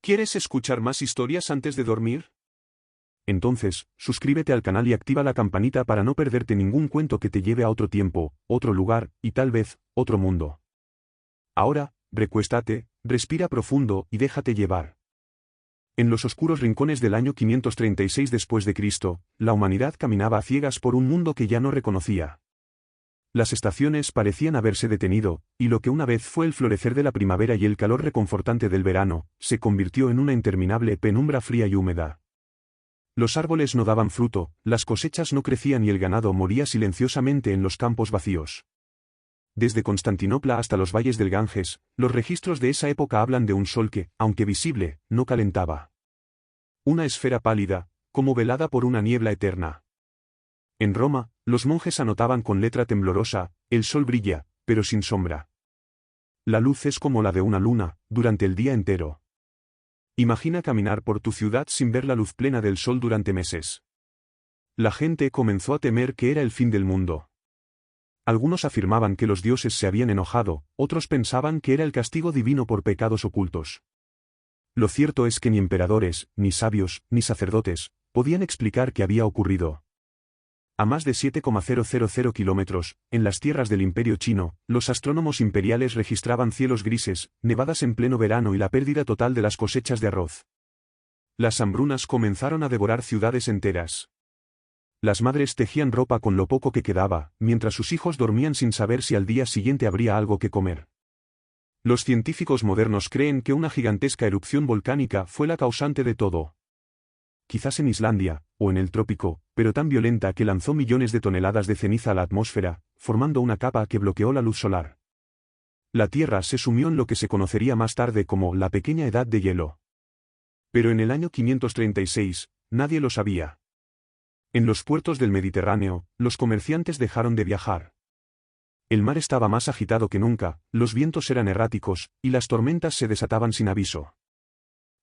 ¿Quieres escuchar más historias antes de dormir? Entonces, suscríbete al canal y activa la campanita para no perderte ningún cuento que te lleve a otro tiempo, otro lugar, y tal vez, otro mundo. Ahora, recuéstate, respira profundo y déjate llevar. En los oscuros rincones del año 536 después de Cristo, la humanidad caminaba a ciegas por un mundo que ya no reconocía. Las estaciones parecían haberse detenido, y lo que una vez fue el florecer de la primavera y el calor reconfortante del verano, se convirtió en una interminable penumbra fría y húmeda. Los árboles no daban fruto, las cosechas no crecían y el ganado moría silenciosamente en los campos vacíos. Desde Constantinopla hasta los valles del Ganges, los registros de esa época hablan de un sol que, aunque visible, no calentaba. Una esfera pálida, como velada por una niebla eterna. En Roma, los monjes anotaban con letra temblorosa: el sol brilla, pero sin sombra. La luz es como la de una luna, durante el día entero. Imagina caminar por tu ciudad sin ver la luz plena del sol durante meses. La gente comenzó a temer que era el fin del mundo. Algunos afirmaban que los dioses se habían enojado, otros pensaban que era el castigo divino por pecados ocultos. Lo cierto es que ni emperadores, ni sabios, ni sacerdotes, podían explicar qué había ocurrido. A más de 7,000 kilómetros, en las tierras del Imperio Chino, los astrónomos imperiales registraban cielos grises, nevadas en pleno verano y la pérdida total de las cosechas de arroz. Las hambrunas comenzaron a devorar ciudades enteras. Las madres tejían ropa con lo poco que quedaba, mientras sus hijos dormían sin saber si al día siguiente habría algo que comer. Los científicos modernos creen que una gigantesca erupción volcánica fue la causante de todo. Quizás en Islandia, o en el trópico, pero tan violenta que lanzó millones de toneladas de ceniza a la atmósfera, formando una capa que bloqueó la luz solar. La Tierra se sumió en lo que se conocería más tarde como la Pequeña Edad de Hielo. Pero en el año 536, nadie lo sabía. En los puertos del Mediterráneo, los comerciantes dejaron de viajar. El mar estaba más agitado que nunca, los vientos eran erráticos, y las tormentas se desataban sin aviso.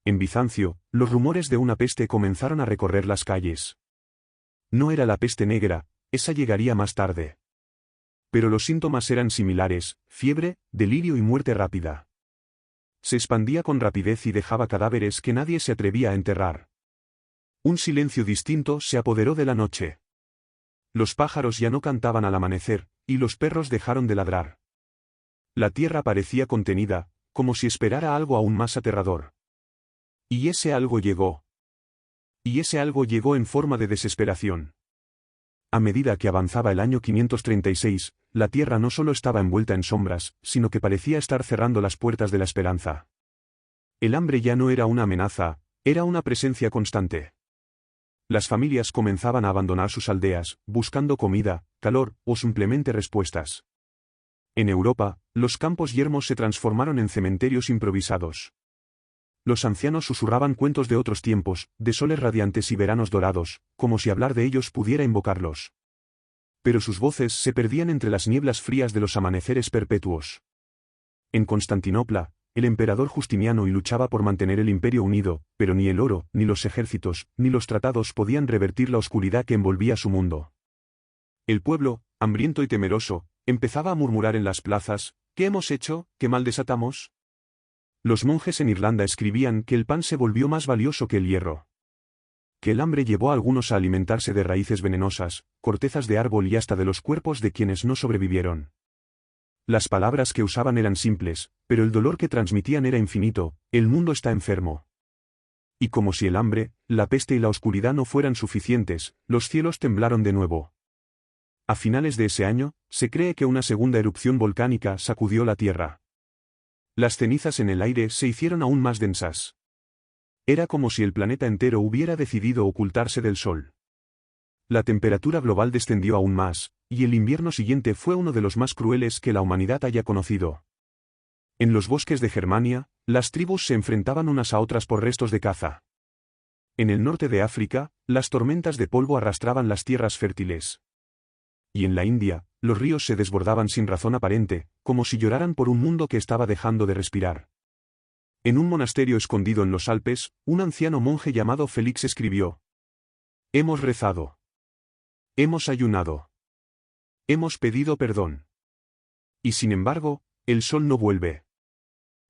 En Bizancio, los rumores de una peste comenzaron a recorrer las calles. No era la peste negra, esa llegaría más tarde. Pero los síntomas eran similares: fiebre, delirio y muerte rápida. Se expandía con rapidez y dejaba cadáveres que nadie se atrevía a enterrar. Un silencio distinto se apoderó de la noche. Los pájaros ya no cantaban al amanecer, y los perros dejaron de ladrar. La tierra parecía contenida, como si esperara algo aún más aterrador. Y ese algo llegó. Y ese algo llegó en forma de desesperación. A medida que avanzaba el año 536, la tierra no solo estaba envuelta en sombras, sino que parecía estar cerrando las puertas de la esperanza. El hambre ya no era una amenaza, era una presencia constante. Las familias comenzaban a abandonar sus aldeas, buscando comida, calor, o simplemente respuestas. En Europa, los campos yermos se transformaron en cementerios improvisados. Los ancianos susurraban cuentos de otros tiempos, de soles radiantes y veranos dorados, como si hablar de ellos pudiera invocarlos. Pero sus voces se perdían entre las nieblas frías de los amaneceres perpetuos. En Constantinopla, el emperador Justiniano luchaba por mantener el imperio unido, pero ni el oro, ni los ejércitos, ni los tratados podían revertir la oscuridad que envolvía su mundo. El pueblo, hambriento y temeroso, empezaba a murmurar en las plazas: ¿qué hemos hecho? ¿Qué mal desatamos? Los monjes en Irlanda escribían que el pan se volvió más valioso que el hierro. Que el hambre llevó a algunos a alimentarse de raíces venenosas, cortezas de árbol y hasta de los cuerpos de quienes no sobrevivieron. Las palabras que usaban eran simples, pero el dolor que transmitían era infinito: el mundo está enfermo. Y como si el hambre, la peste y la oscuridad no fueran suficientes, los cielos temblaron de nuevo. A finales de ese año, se cree que una segunda erupción volcánica sacudió la tierra. Las cenizas en el aire se hicieron aún más densas. Era como si el planeta entero hubiera decidido ocultarse del sol. La temperatura global descendió aún más, y el invierno siguiente fue uno de los más crueles que la humanidad haya conocido. En los bosques de Germania, las tribus se enfrentaban unas a otras por restos de caza. En el norte de África, las tormentas de polvo arrastraban las tierras fértiles. Y en la India, los ríos se desbordaban sin razón aparente, como si lloraran por un mundo que estaba dejando de respirar. En un monasterio escondido en los Alpes, un anciano monje llamado Félix escribió: «Hemos rezado. Hemos ayunado. Hemos pedido perdón. Y sin embargo, el sol no vuelve.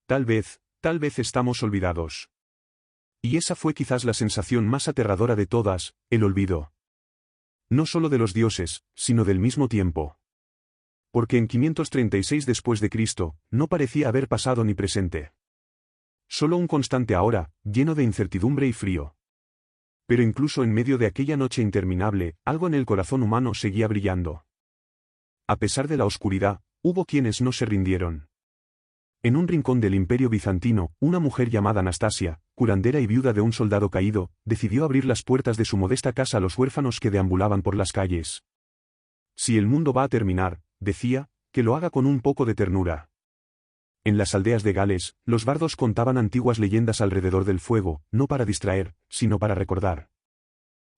Tal vez estamos olvidados». Y esa fue quizás la sensación más aterradora de todas, el olvido. No solo de los dioses, sino del mismo tiempo. Porque en 536 después de Cristo, no parecía haber pasado ni presente. Solo un constante ahora, lleno de incertidumbre y frío. Pero incluso en medio de aquella noche interminable, algo en el corazón humano seguía brillando. A pesar de la oscuridad, hubo quienes no se rindieron. En un rincón del Imperio bizantino, una mujer llamada Anastasia, curandera y viuda de un soldado caído, decidió abrir las puertas de su modesta casa a los huérfanos que deambulaban por las calles. Si el mundo va a terminar, decía, que lo haga con un poco de ternura. En las aldeas de Gales, los bardos contaban antiguas leyendas alrededor del fuego, no para distraer, sino para recordar.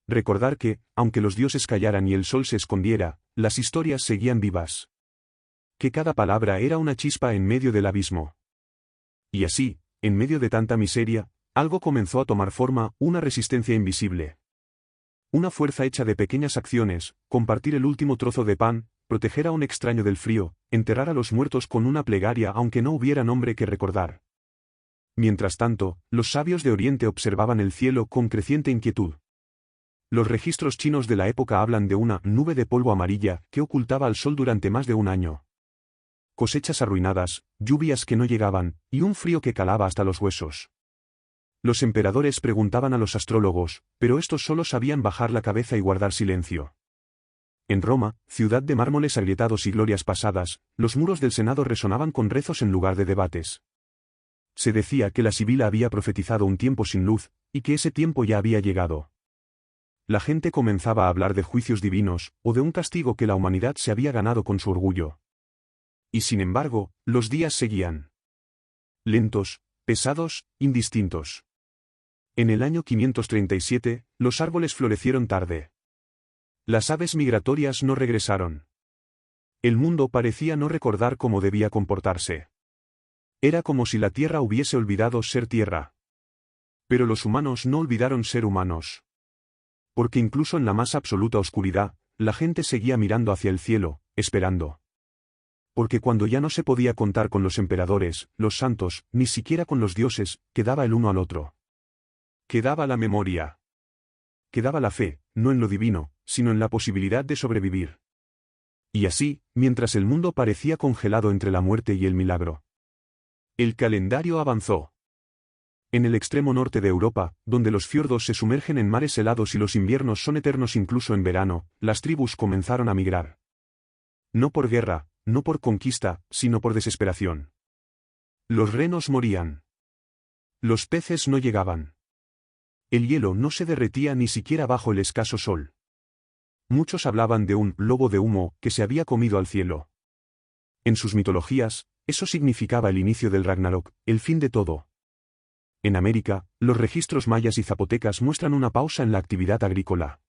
Recordar que, aunque los dioses callaran y el sol se escondiera, las historias seguían vivas. Que cada palabra era una chispa en medio del abismo. Y así, en medio de tanta miseria, algo comenzó a tomar forma, una resistencia invisible. Una fuerza hecha de pequeñas acciones, compartir el último trozo de pan, proteger a un extraño del frío, enterrar a los muertos con una plegaria aunque no hubiera nombre que recordar. Mientras tanto, los sabios de Oriente observaban el cielo con creciente inquietud. Los registros chinos de la época hablan de una nube de polvo amarilla que ocultaba al sol durante más de un año. Cosechas arruinadas, lluvias que no llegaban, y un frío que calaba hasta los huesos. Los emperadores preguntaban a los astrólogos, pero estos solo sabían bajar la cabeza y guardar silencio. En Roma, ciudad de mármoles agrietados y glorias pasadas, los muros del Senado resonaban con rezos en lugar de debates. Se decía que la Sibila había profetizado un tiempo sin luz, y que ese tiempo ya había llegado. La gente comenzaba a hablar de juicios divinos, o de un castigo que la humanidad se había ganado con su orgullo. Y sin embargo, los días seguían. Lentos, pesados, indistintos. En el año 537, los árboles florecieron tarde. Las aves migratorias no regresaron. El mundo parecía no recordar cómo debía comportarse. Era como si la tierra hubiese olvidado ser tierra. Pero los humanos no olvidaron ser humanos. Porque incluso en la más absoluta oscuridad, la gente seguía mirando hacia el cielo, esperando. Porque cuando ya no se podía contar con los emperadores, los santos, ni siquiera con los dioses, quedaba el uno al otro. Quedaba la memoria. Quedaba la fe, no en lo divino, sino en la posibilidad de sobrevivir. Y así, mientras el mundo parecía congelado entre la muerte y el milagro. El calendario avanzó. En el extremo norte de Europa, donde los fiordos se sumergen en mares helados y los inviernos son eternos incluso en verano, las tribus comenzaron a migrar. No por guerra, no por conquista, sino por desesperación. Los renos morían. Los peces no llegaban. El hielo no se derretía ni siquiera bajo el escaso sol. Muchos hablaban de un lobo de humo que se había comido al cielo. En sus mitologías, eso significaba el inicio del Ragnarok, el fin de todo. En América, los registros mayas y zapotecas muestran una pausa en la actividad agrícola.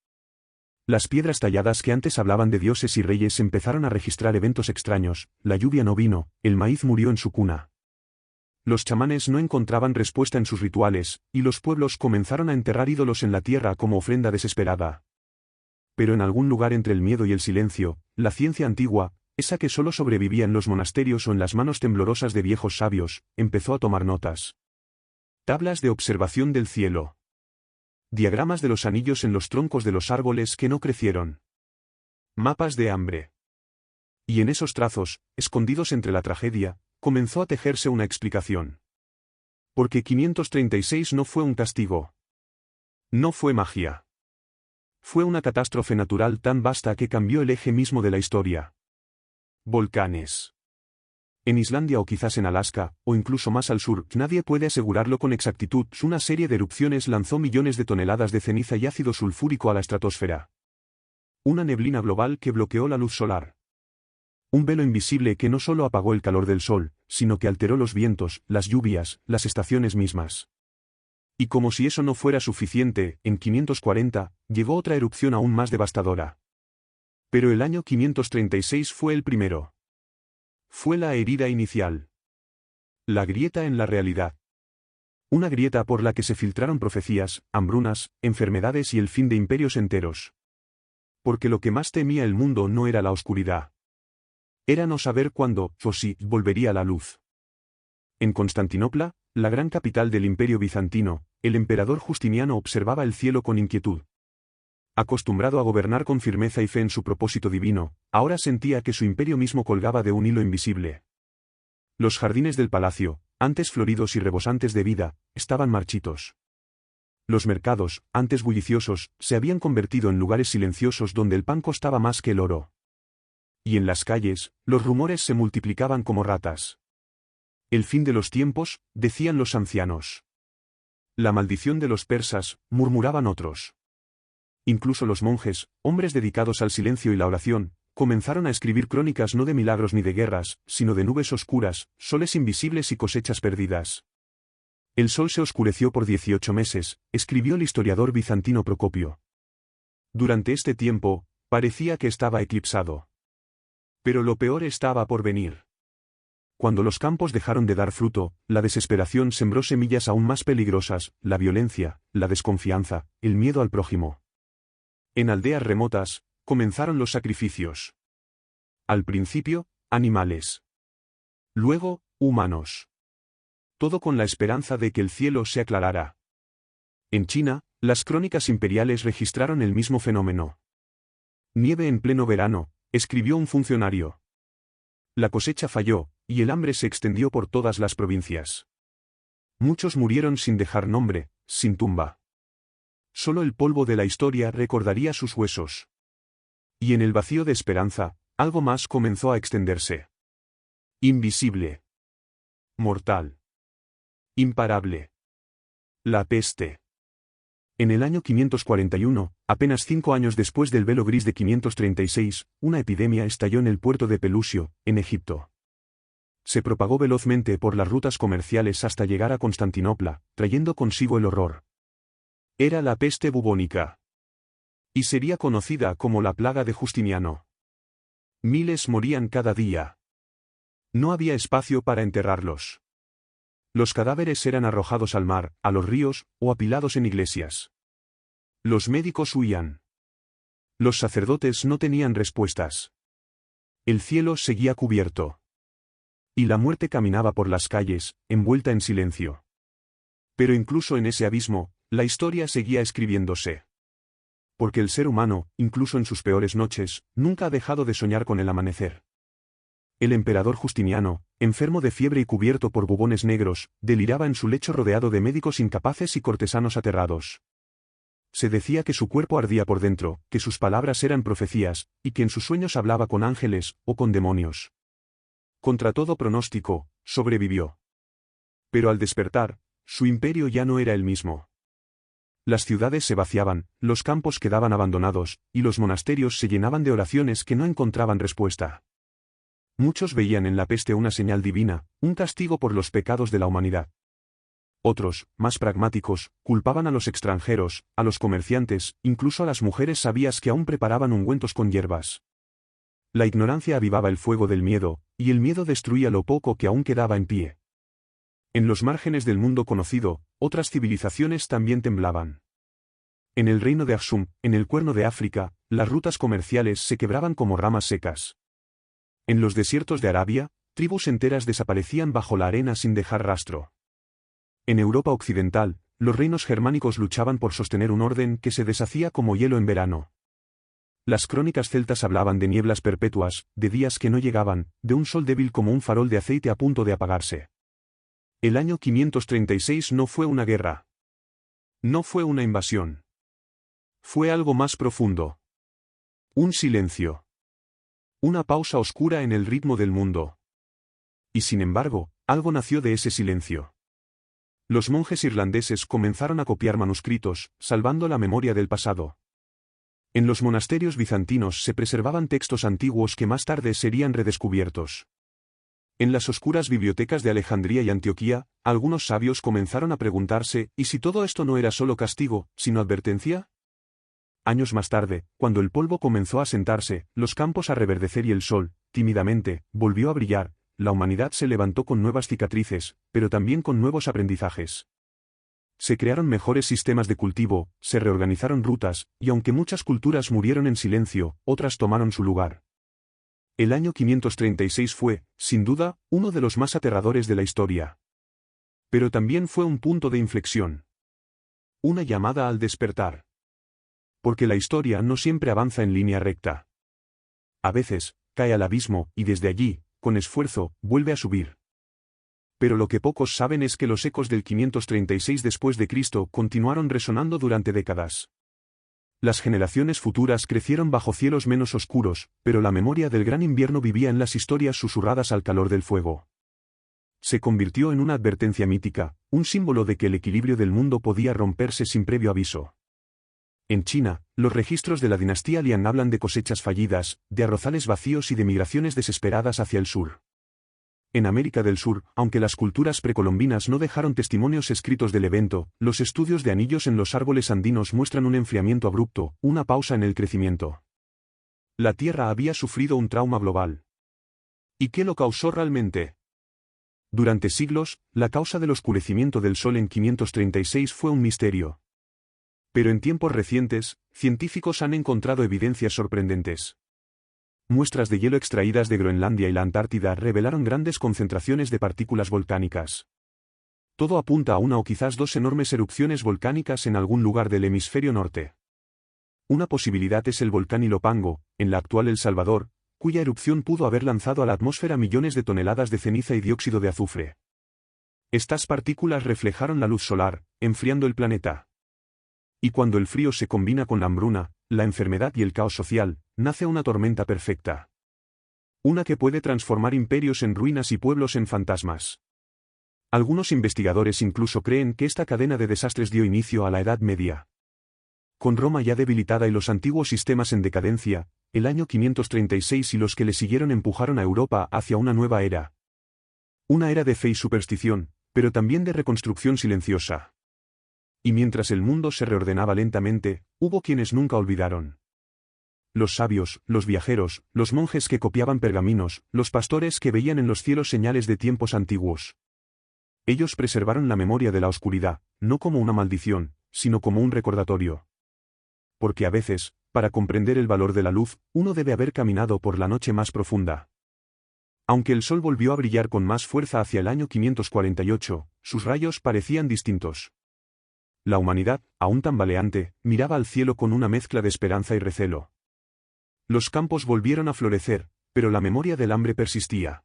Las piedras talladas que antes hablaban de dioses y reyes empezaron a registrar eventos extraños, la lluvia no vino, el maíz murió en su cuna. Los chamanes no encontraban respuesta en sus rituales, y los pueblos comenzaron a enterrar ídolos en la tierra como ofrenda desesperada. Pero en algún lugar entre el miedo y el silencio, la ciencia antigua, esa que solo sobrevivía en los monasterios o en las manos temblorosas de viejos sabios, empezó a tomar notas. Tablas de observación del cielo. Diagramas de los anillos en los troncos de los árboles que no crecieron. Mapas de hambre. Y en esos trazos, escondidos entre la tragedia, comenzó a tejerse una explicación. Porque 536 no fue un castigo. No fue magia. Fue una catástrofe natural tan vasta que cambió el eje mismo de la historia. Volcanes. En Islandia o quizás en Alaska, o incluso más al sur, nadie puede asegurarlo con exactitud, una serie de erupciones lanzó millones de toneladas de ceniza y ácido sulfúrico a la estratosfera. Una neblina global que bloqueó la luz solar. Un velo invisible que no solo apagó el calor del sol, sino que alteró los vientos, las lluvias, las estaciones mismas. Y como si eso no fuera suficiente, en 540, llegó otra erupción aún más devastadora. Pero el año 536 fue el primero. Fue la herida inicial. La grieta en la realidad. Una grieta por la que se filtraron profecías, hambrunas, enfermedades y el fin de imperios enteros. Porque lo que más temía el mundo no era la oscuridad. Era no saber cuándo, o si, volvería la luz. En Constantinopla, la gran capital del Imperio bizantino, el emperador Justiniano observaba el cielo con inquietud. Acostumbrado a gobernar con firmeza y fe en su propósito divino, ahora sentía que su imperio mismo colgaba de un hilo invisible. Los jardines del palacio, antes floridos y rebosantes de vida, estaban marchitos. Los mercados, antes bulliciosos, se habían convertido en lugares silenciosos donde el pan costaba más que el oro. Y en las calles, los rumores se multiplicaban como ratas. El fin de los tiempos, decían los ancianos. La maldición de los persas, murmuraban otros. Incluso los monjes, hombres dedicados al silencio y la oración, comenzaron a escribir crónicas no de milagros ni de guerras, sino de nubes oscuras, soles invisibles y cosechas perdidas. El sol se oscureció por 18 meses, escribió el historiador bizantino Procopio. Durante este tiempo, parecía que estaba eclipsado. Pero lo peor estaba por venir. Cuando los campos dejaron de dar fruto, la desesperación sembró semillas aún más peligrosas, la violencia, la desconfianza, el miedo al prójimo. En aldeas remotas, comenzaron los sacrificios. Al principio, animales. Luego, humanos. Todo con la esperanza de que el cielo se aclarara. En China, las crónicas imperiales registraron el mismo fenómeno. Nieve en pleno verano, escribió un funcionario. La cosecha falló, y el hambre se extendió por todas las provincias. Muchos murieron sin dejar nombre, sin tumba. Solo el polvo de la historia recordaría sus huesos. Y en el vacío de esperanza, algo más comenzó a extenderse. Invisible. Mortal. Imparable. La peste. En el año 541, apenas 5 años después del velo gris de 536, una epidemia estalló en el puerto de Pelusio, en Egipto. Se propagó velozmente por las rutas comerciales hasta llegar a Constantinopla, trayendo consigo el horror. Era la peste bubónica. Y sería conocida como la plaga de Justiniano. Miles morían cada día. No había espacio para enterrarlos. Los cadáveres eran arrojados al mar, a los ríos, o apilados en iglesias. Los médicos huían. Los sacerdotes no tenían respuestas. El cielo seguía cubierto. Y la muerte caminaba por las calles, envuelta en silencio. Pero incluso en ese abismo, la historia seguía escribiéndose. Porque el ser humano, incluso en sus peores noches, nunca ha dejado de soñar con el amanecer. El emperador Justiniano, enfermo de fiebre y cubierto por bubones negros, deliraba en su lecho rodeado de médicos incapaces y cortesanos aterrados. Se decía que su cuerpo ardía por dentro, que sus palabras eran profecías, y que en sus sueños hablaba con ángeles, o con demonios. Contra todo pronóstico, sobrevivió. Pero al despertar, su imperio ya no era el mismo. Las ciudades se vaciaban, los campos quedaban abandonados, y los monasterios se llenaban de oraciones que no encontraban respuesta. Muchos veían en la peste una señal divina, un castigo por los pecados de la humanidad. Otros, más pragmáticos, culpaban a los extranjeros, a los comerciantes, incluso a las mujeres sabias que aún preparaban ungüentos con hierbas. La ignorancia avivaba el fuego del miedo, y el miedo destruía lo poco que aún quedaba en pie. En los márgenes del mundo conocido, otras civilizaciones también temblaban. En el reino de Aksum, en el Cuerno de África, las rutas comerciales se quebraban como ramas secas. En los desiertos de Arabia, tribus enteras desaparecían bajo la arena sin dejar rastro. En Europa occidental, los reinos germánicos luchaban por sostener un orden que se deshacía como hielo en verano. Las crónicas celtas hablaban de nieblas perpetuas, de días que no llegaban, de un sol débil como un farol de aceite a punto de apagarse. El año 536 no fue una guerra. No fue una invasión. Fue algo más profundo. Un silencio. Una pausa oscura en el ritmo del mundo. Y sin embargo, algo nació de ese silencio. Los monjes irlandeses comenzaron a copiar manuscritos, salvando la memoria del pasado. En los monasterios bizantinos se preservaban textos antiguos que más tarde serían redescubiertos. En las oscuras bibliotecas de Alejandría y Antioquía, algunos sabios comenzaron a preguntarse, ¿y si todo esto no era solo castigo, sino advertencia? Años más tarde, cuando el polvo comenzó a sentarse, los campos a reverdecer y el sol, tímidamente, volvió a brillar, la humanidad se levantó con nuevas cicatrices, pero también con nuevos aprendizajes. Se crearon mejores sistemas de cultivo, se reorganizaron rutas, y aunque muchas culturas murieron en silencio, otras tomaron su lugar. El año 536 fue, sin duda, uno de los más aterradores de la historia. Pero también fue un punto de inflexión. Una llamada al despertar. Porque la historia no siempre avanza en línea recta. A veces, cae al abismo, y desde allí, con esfuerzo, vuelve a subir. Pero lo que pocos saben es que los ecos del 536 después de Cristo continuaron resonando durante décadas. Las generaciones futuras crecieron bajo cielos menos oscuros, pero la memoria del gran invierno vivía en las historias susurradas al calor del fuego. Se convirtió en una advertencia mítica, un símbolo de que el equilibrio del mundo podía romperse sin previo aviso. En China, los registros de la dinastía Liang hablan de cosechas fallidas, de arrozales vacíos y de migraciones desesperadas hacia el sur. En América del Sur, aunque las culturas precolombinas no dejaron testimonios escritos del evento, los estudios de anillos en los árboles andinos muestran un enfriamiento abrupto, una pausa en el crecimiento. La Tierra había sufrido un trauma global. ¿Y qué lo causó realmente? Durante siglos, la causa del oscurecimiento del Sol en 536 fue un misterio. Pero en tiempos recientes, científicos han encontrado evidencias sorprendentes. Muestras de hielo extraídas de Groenlandia y la Antártida revelaron grandes concentraciones de partículas volcánicas. Todo apunta a una o quizás dos enormes erupciones volcánicas en algún lugar del hemisferio norte. Una posibilidad es el volcán Ilopango, en la actual El Salvador, cuya erupción pudo haber lanzado a la atmósfera millones de toneladas de ceniza y dióxido de azufre. Estas partículas reflejaron la luz solar, enfriando el planeta. Y cuando el frío se combina con la hambruna, la enfermedad y el caos social, nace una tormenta perfecta. Una que puede transformar imperios en ruinas y pueblos en fantasmas. Algunos investigadores incluso creen que esta cadena de desastres dio inicio a la Edad Media. Con Roma ya debilitada y los antiguos sistemas en decadencia, el año 536 y los que le siguieron empujaron a Europa hacia una nueva era. Una era de fe y superstición, pero también de reconstrucción silenciosa. Y mientras el mundo se reordenaba lentamente, hubo quienes nunca olvidaron. Los sabios, los viajeros, los monjes que copiaban pergaminos, los pastores que veían en los cielos señales de tiempos antiguos. Ellos preservaron la memoria de la oscuridad, no como una maldición, sino como un recordatorio. Porque a veces, para comprender el valor de la luz, uno debe haber caminado por la noche más profunda. Aunque el sol volvió a brillar con más fuerza hacia el año 548, sus rayos parecían distintos. La humanidad, aún tambaleante, miraba al cielo con una mezcla de esperanza y recelo. Los campos volvieron a florecer, pero la memoria del hambre persistía.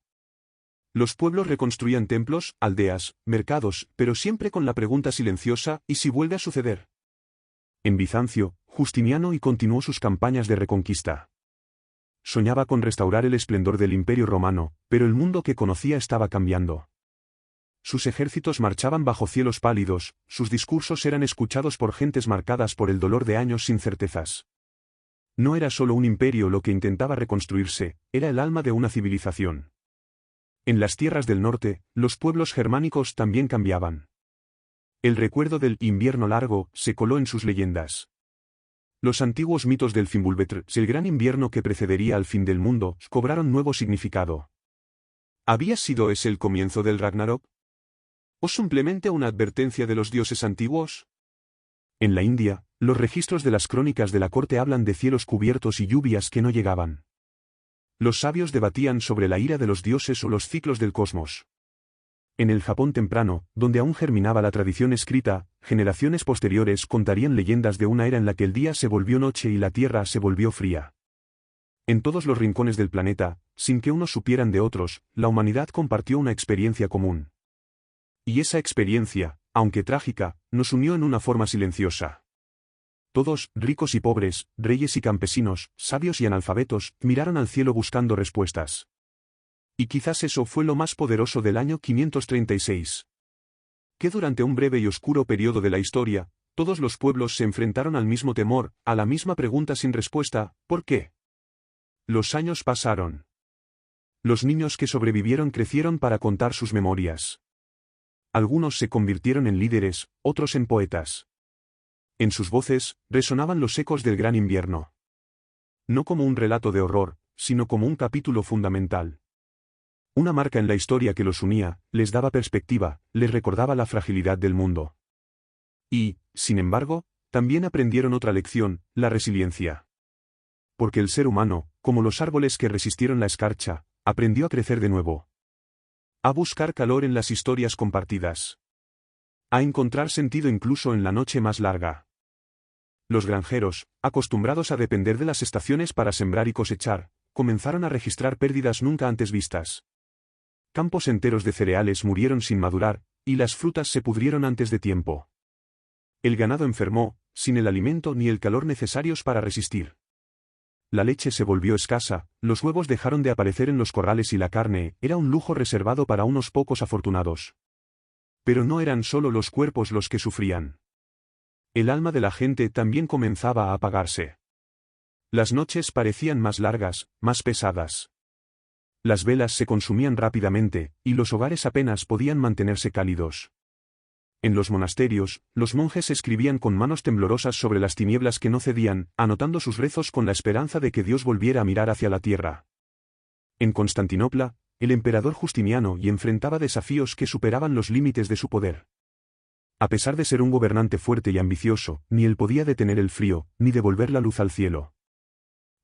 Los pueblos reconstruían templos, aldeas, mercados, pero siempre con la pregunta silenciosa, ¿y si vuelve a suceder? En Bizancio, Justiniano continuó sus campañas de reconquista. Soñaba con restaurar el esplendor del Imperio Romano, pero el mundo que conocía estaba cambiando. Sus ejércitos marchaban bajo cielos pálidos, sus discursos eran escuchados por gentes marcadas por el dolor de años sin certezas. No era solo un imperio lo que intentaba reconstruirse, era el alma de una civilización. En las tierras del norte, los pueblos germánicos también cambiaban. El recuerdo del invierno largo se coló en sus leyendas. Los antiguos mitos del Fimbulvetr, el gran invierno que precedería al fin del mundo, cobraron nuevo significado. ¿Había sido ese el comienzo del Ragnarok? ¿O simplemente una advertencia de los dioses antiguos? En la India, los registros de las crónicas de la corte hablan de cielos cubiertos y lluvias que no llegaban. Los sabios debatían sobre la ira de los dioses o los ciclos del cosmos. En el Japón temprano, donde aún germinaba la tradición escrita, generaciones posteriores contarían leyendas de una era en la que el día se volvió noche y la tierra se volvió fría. En todos los rincones del planeta, sin que unos supieran de otros, la humanidad compartió una experiencia común. Y esa experiencia, aunque trágica, nos unió en una forma silenciosa. Todos, ricos y pobres, reyes y campesinos, sabios y analfabetos, miraron al cielo buscando respuestas. Y quizás eso fue lo más poderoso del año 536. Que durante un breve y oscuro periodo de la historia, todos los pueblos se enfrentaron al mismo temor, a la misma pregunta sin respuesta, ¿por qué? Los años pasaron. Los niños que sobrevivieron crecieron para contar sus memorias. Algunos se convirtieron en líderes, otros en poetas. En sus voces, resonaban los ecos del gran invierno. No como un relato de horror, sino como un capítulo fundamental. Una marca en la historia que los unía, les daba perspectiva, les recordaba la fragilidad del mundo. Y, sin embargo, también aprendieron otra lección, la resiliencia. Porque el ser humano, como los árboles que resistieron la escarcha, aprendió a crecer de nuevo. A buscar calor en las historias compartidas. A encontrar sentido incluso en la noche más larga. Los granjeros, acostumbrados a depender de las estaciones para sembrar y cosechar, comenzaron a registrar pérdidas nunca antes vistas. Campos enteros de cereales murieron sin madurar, y las frutas se pudrieron antes de tiempo. El ganado enfermó, sin el alimento ni el calor necesarios para resistir. La leche se volvió escasa, los huevos dejaron de aparecer en los corrales y la carne era un lujo reservado para unos pocos afortunados. Pero no eran solo los cuerpos los que sufrían. El alma de la gente también comenzaba a apagarse. Las noches parecían más largas, más pesadas. Las velas se consumían rápidamente, y los hogares apenas podían mantenerse cálidos. En los monasterios, los monjes escribían con manos temblorosas sobre las tinieblas que no cedían, anotando sus rezos con la esperanza de que Dios volviera a mirar hacia la tierra. En Constantinopla, el emperador Justiniano y enfrentaba desafíos que superaban los límites de su poder. A pesar de ser un gobernante fuerte y ambicioso, ni él podía detener el frío, ni devolver la luz al cielo.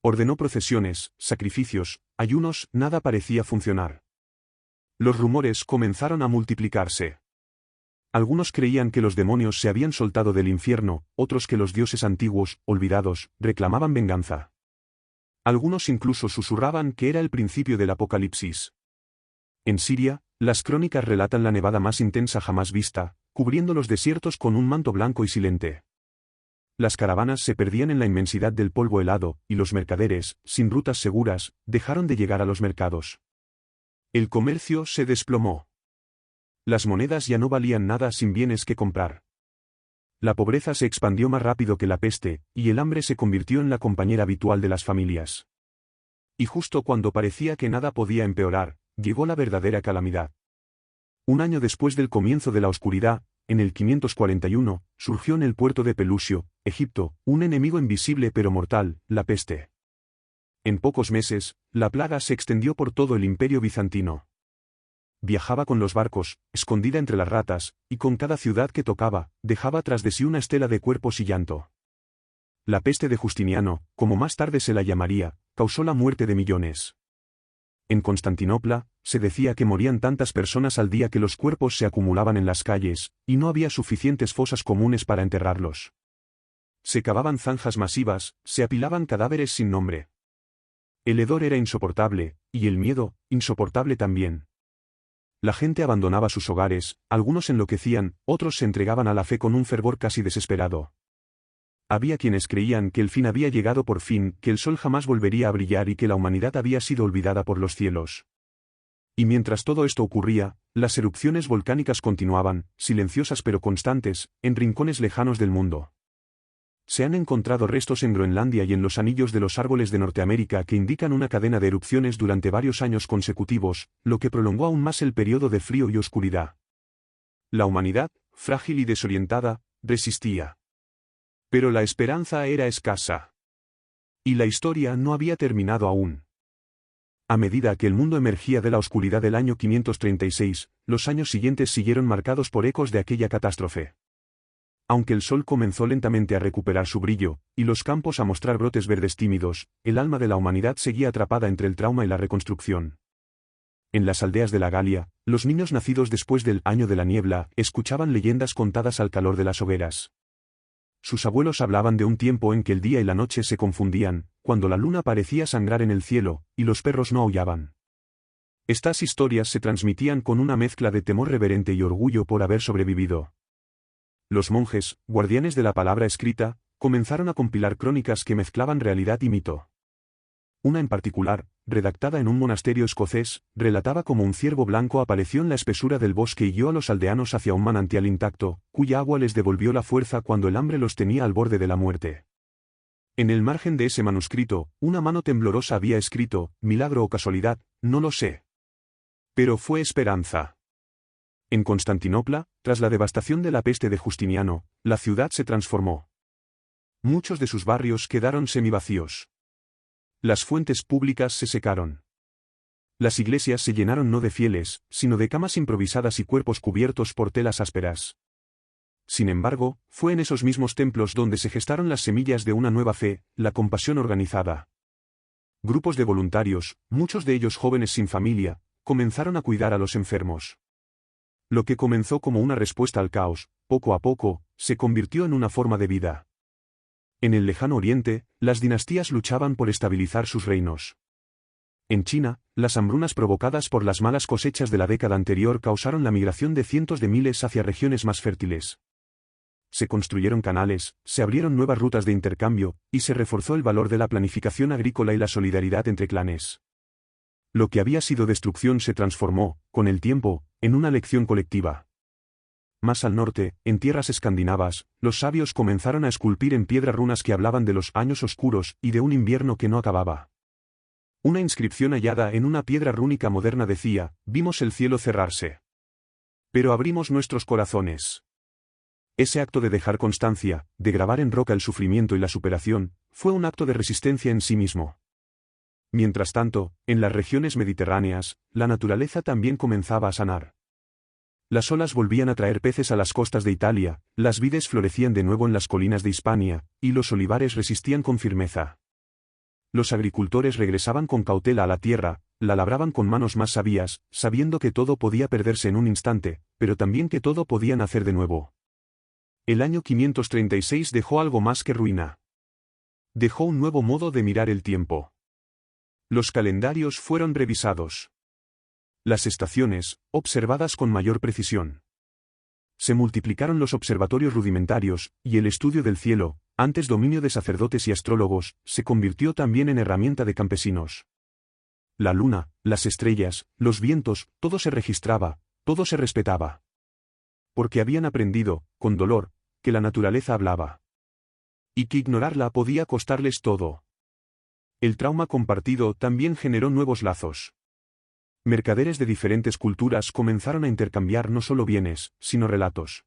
Ordenó procesiones, sacrificios, ayunos, nada parecía funcionar. Los rumores comenzaron a multiplicarse. Algunos creían que los demonios se habían soltado del infierno, otros que los dioses antiguos, olvidados, reclamaban venganza. Algunos incluso susurraban que era el principio del apocalipsis. En Siria, las crónicas relatan la nevada más intensa jamás vista, cubriendo los desiertos con un manto blanco y silente. Las caravanas se perdían en la inmensidad del polvo helado, y los mercaderes, sin rutas seguras, dejaron de llegar a los mercados. El comercio se desplomó. Las monedas ya no valían nada sin bienes que comprar. La pobreza se expandió más rápido que la peste, y el hambre se convirtió en la compañera habitual de las familias. Y justo cuando parecía que nada podía empeorar, llegó la verdadera calamidad. Un año después del comienzo de la oscuridad, en el 541, surgió en el puerto de Pelusio, Egipto, un enemigo invisible pero mortal, la peste. En pocos meses, la plaga se extendió por todo el imperio bizantino. Viajaba con los barcos, escondida entre las ratas, y con cada ciudad que tocaba, dejaba tras de sí una estela de cuerpos y llanto. La peste de Justiniano, como más tarde se la llamaría, causó la muerte de millones. En Constantinopla, se decía que morían tantas personas al día que los cuerpos se acumulaban en las calles, y no había suficientes fosas comunes para enterrarlos. Se cavaban zanjas masivas, se apilaban cadáveres sin nombre. El hedor era insoportable, y el miedo, insoportable también. La gente abandonaba sus hogares, algunos enloquecían, otros se entregaban a la fe con un fervor casi desesperado. Había quienes creían que el fin había llegado por fin, que el sol jamás volvería a brillar y que la humanidad había sido olvidada por los cielos. Y mientras todo esto ocurría, las erupciones volcánicas continuaban, silenciosas pero constantes, en rincones lejanos del mundo. Se han encontrado restos en Groenlandia y en los anillos de los árboles de Norteamérica que indican una cadena de erupciones durante varios años consecutivos, lo que prolongó aún más el periodo de frío y oscuridad. La humanidad, frágil y desorientada, resistía. Pero la esperanza era escasa. Y la historia no había terminado aún. A medida que el mundo emergía de la oscuridad del año 536, los años siguientes siguieron marcados por ecos de aquella catástrofe. Aunque el sol comenzó lentamente a recuperar su brillo, y los campos a mostrar brotes verdes tímidos, el alma de la humanidad seguía atrapada entre el trauma y la reconstrucción. En las aldeas de la Galia, los niños nacidos después del año de la niebla escuchaban leyendas contadas al calor de las hogueras. Sus abuelos hablaban de un tiempo en que el día y la noche se confundían, cuando la luna parecía sangrar en el cielo, y los perros no aullaban. Estas historias se transmitían con una mezcla de temor reverente y orgullo por haber sobrevivido. Los monjes, guardianes de la palabra escrita, comenzaron a compilar crónicas que mezclaban realidad y mito. Una en particular, redactada en un monasterio escocés, relataba cómo un ciervo blanco apareció en la espesura del bosque y guió a los aldeanos hacia un manantial intacto, cuya agua les devolvió la fuerza cuando el hambre los tenía al borde de la muerte. En el margen de ese manuscrito, una mano temblorosa había escrito, milagro o casualidad, no lo sé. Pero fue esperanza. En Constantinopla, tras la devastación de la peste de Justiniano, la ciudad se transformó. Muchos de sus barrios quedaron semivacíos. Las fuentes públicas se secaron. Las iglesias se llenaron no de fieles, sino de camas improvisadas y cuerpos cubiertos por telas ásperas. Sin embargo, fue en esos mismos templos donde se gestaron las semillas de una nueva fe, la compasión organizada. Grupos de voluntarios, muchos de ellos jóvenes sin familia, comenzaron a cuidar a los enfermos. Lo que comenzó como una respuesta al caos, poco a poco, se convirtió en una forma de vida. En el lejano oriente, las dinastías luchaban por estabilizar sus reinos. En China, las hambrunas provocadas por las malas cosechas de la década anterior causaron la migración de cientos de miles hacia regiones más fértiles. Se construyeron canales, se abrieron nuevas rutas de intercambio, y se reforzó el valor de la planificación agrícola y la solidaridad entre clanes. Lo que había sido destrucción se transformó, con el tiempo, en una lección colectiva. Más al norte, en tierras escandinavas, los sabios comenzaron a esculpir en piedra runas que hablaban de los años oscuros y de un invierno que no acababa. Una inscripción hallada en una piedra rúnica moderna decía: «Vimos el cielo cerrarse. Pero abrimos nuestros corazones». Ese acto de dejar constancia, de grabar en roca el sufrimiento y la superación, fue un acto de resistencia en sí mismo. Mientras tanto, en las regiones mediterráneas, la naturaleza también comenzaba a sanar. Las olas volvían a traer peces a las costas de Italia, las vides florecían de nuevo en las colinas de Hispania, y los olivares resistían con firmeza. Los agricultores regresaban con cautela a la tierra, la labraban con manos más sabias, sabiendo que todo podía perderse en un instante, pero también que todo podía nacer de nuevo. El año 536 dejó algo más que ruina. Dejó un nuevo modo de mirar el tiempo. Los calendarios fueron revisados. Las estaciones, observadas con mayor precisión. Se multiplicaron los observatorios rudimentarios, y el estudio del cielo, antes dominio de sacerdotes y astrólogos, se convirtió también en herramienta de campesinos. La luna, las estrellas, los vientos, todo se registraba, todo se respetaba. Porque habían aprendido, con dolor, que la naturaleza hablaba. Y que ignorarla podía costarles todo. El trauma compartido también generó nuevos lazos. Mercaderes de diferentes culturas comenzaron a intercambiar no solo bienes, sino relatos.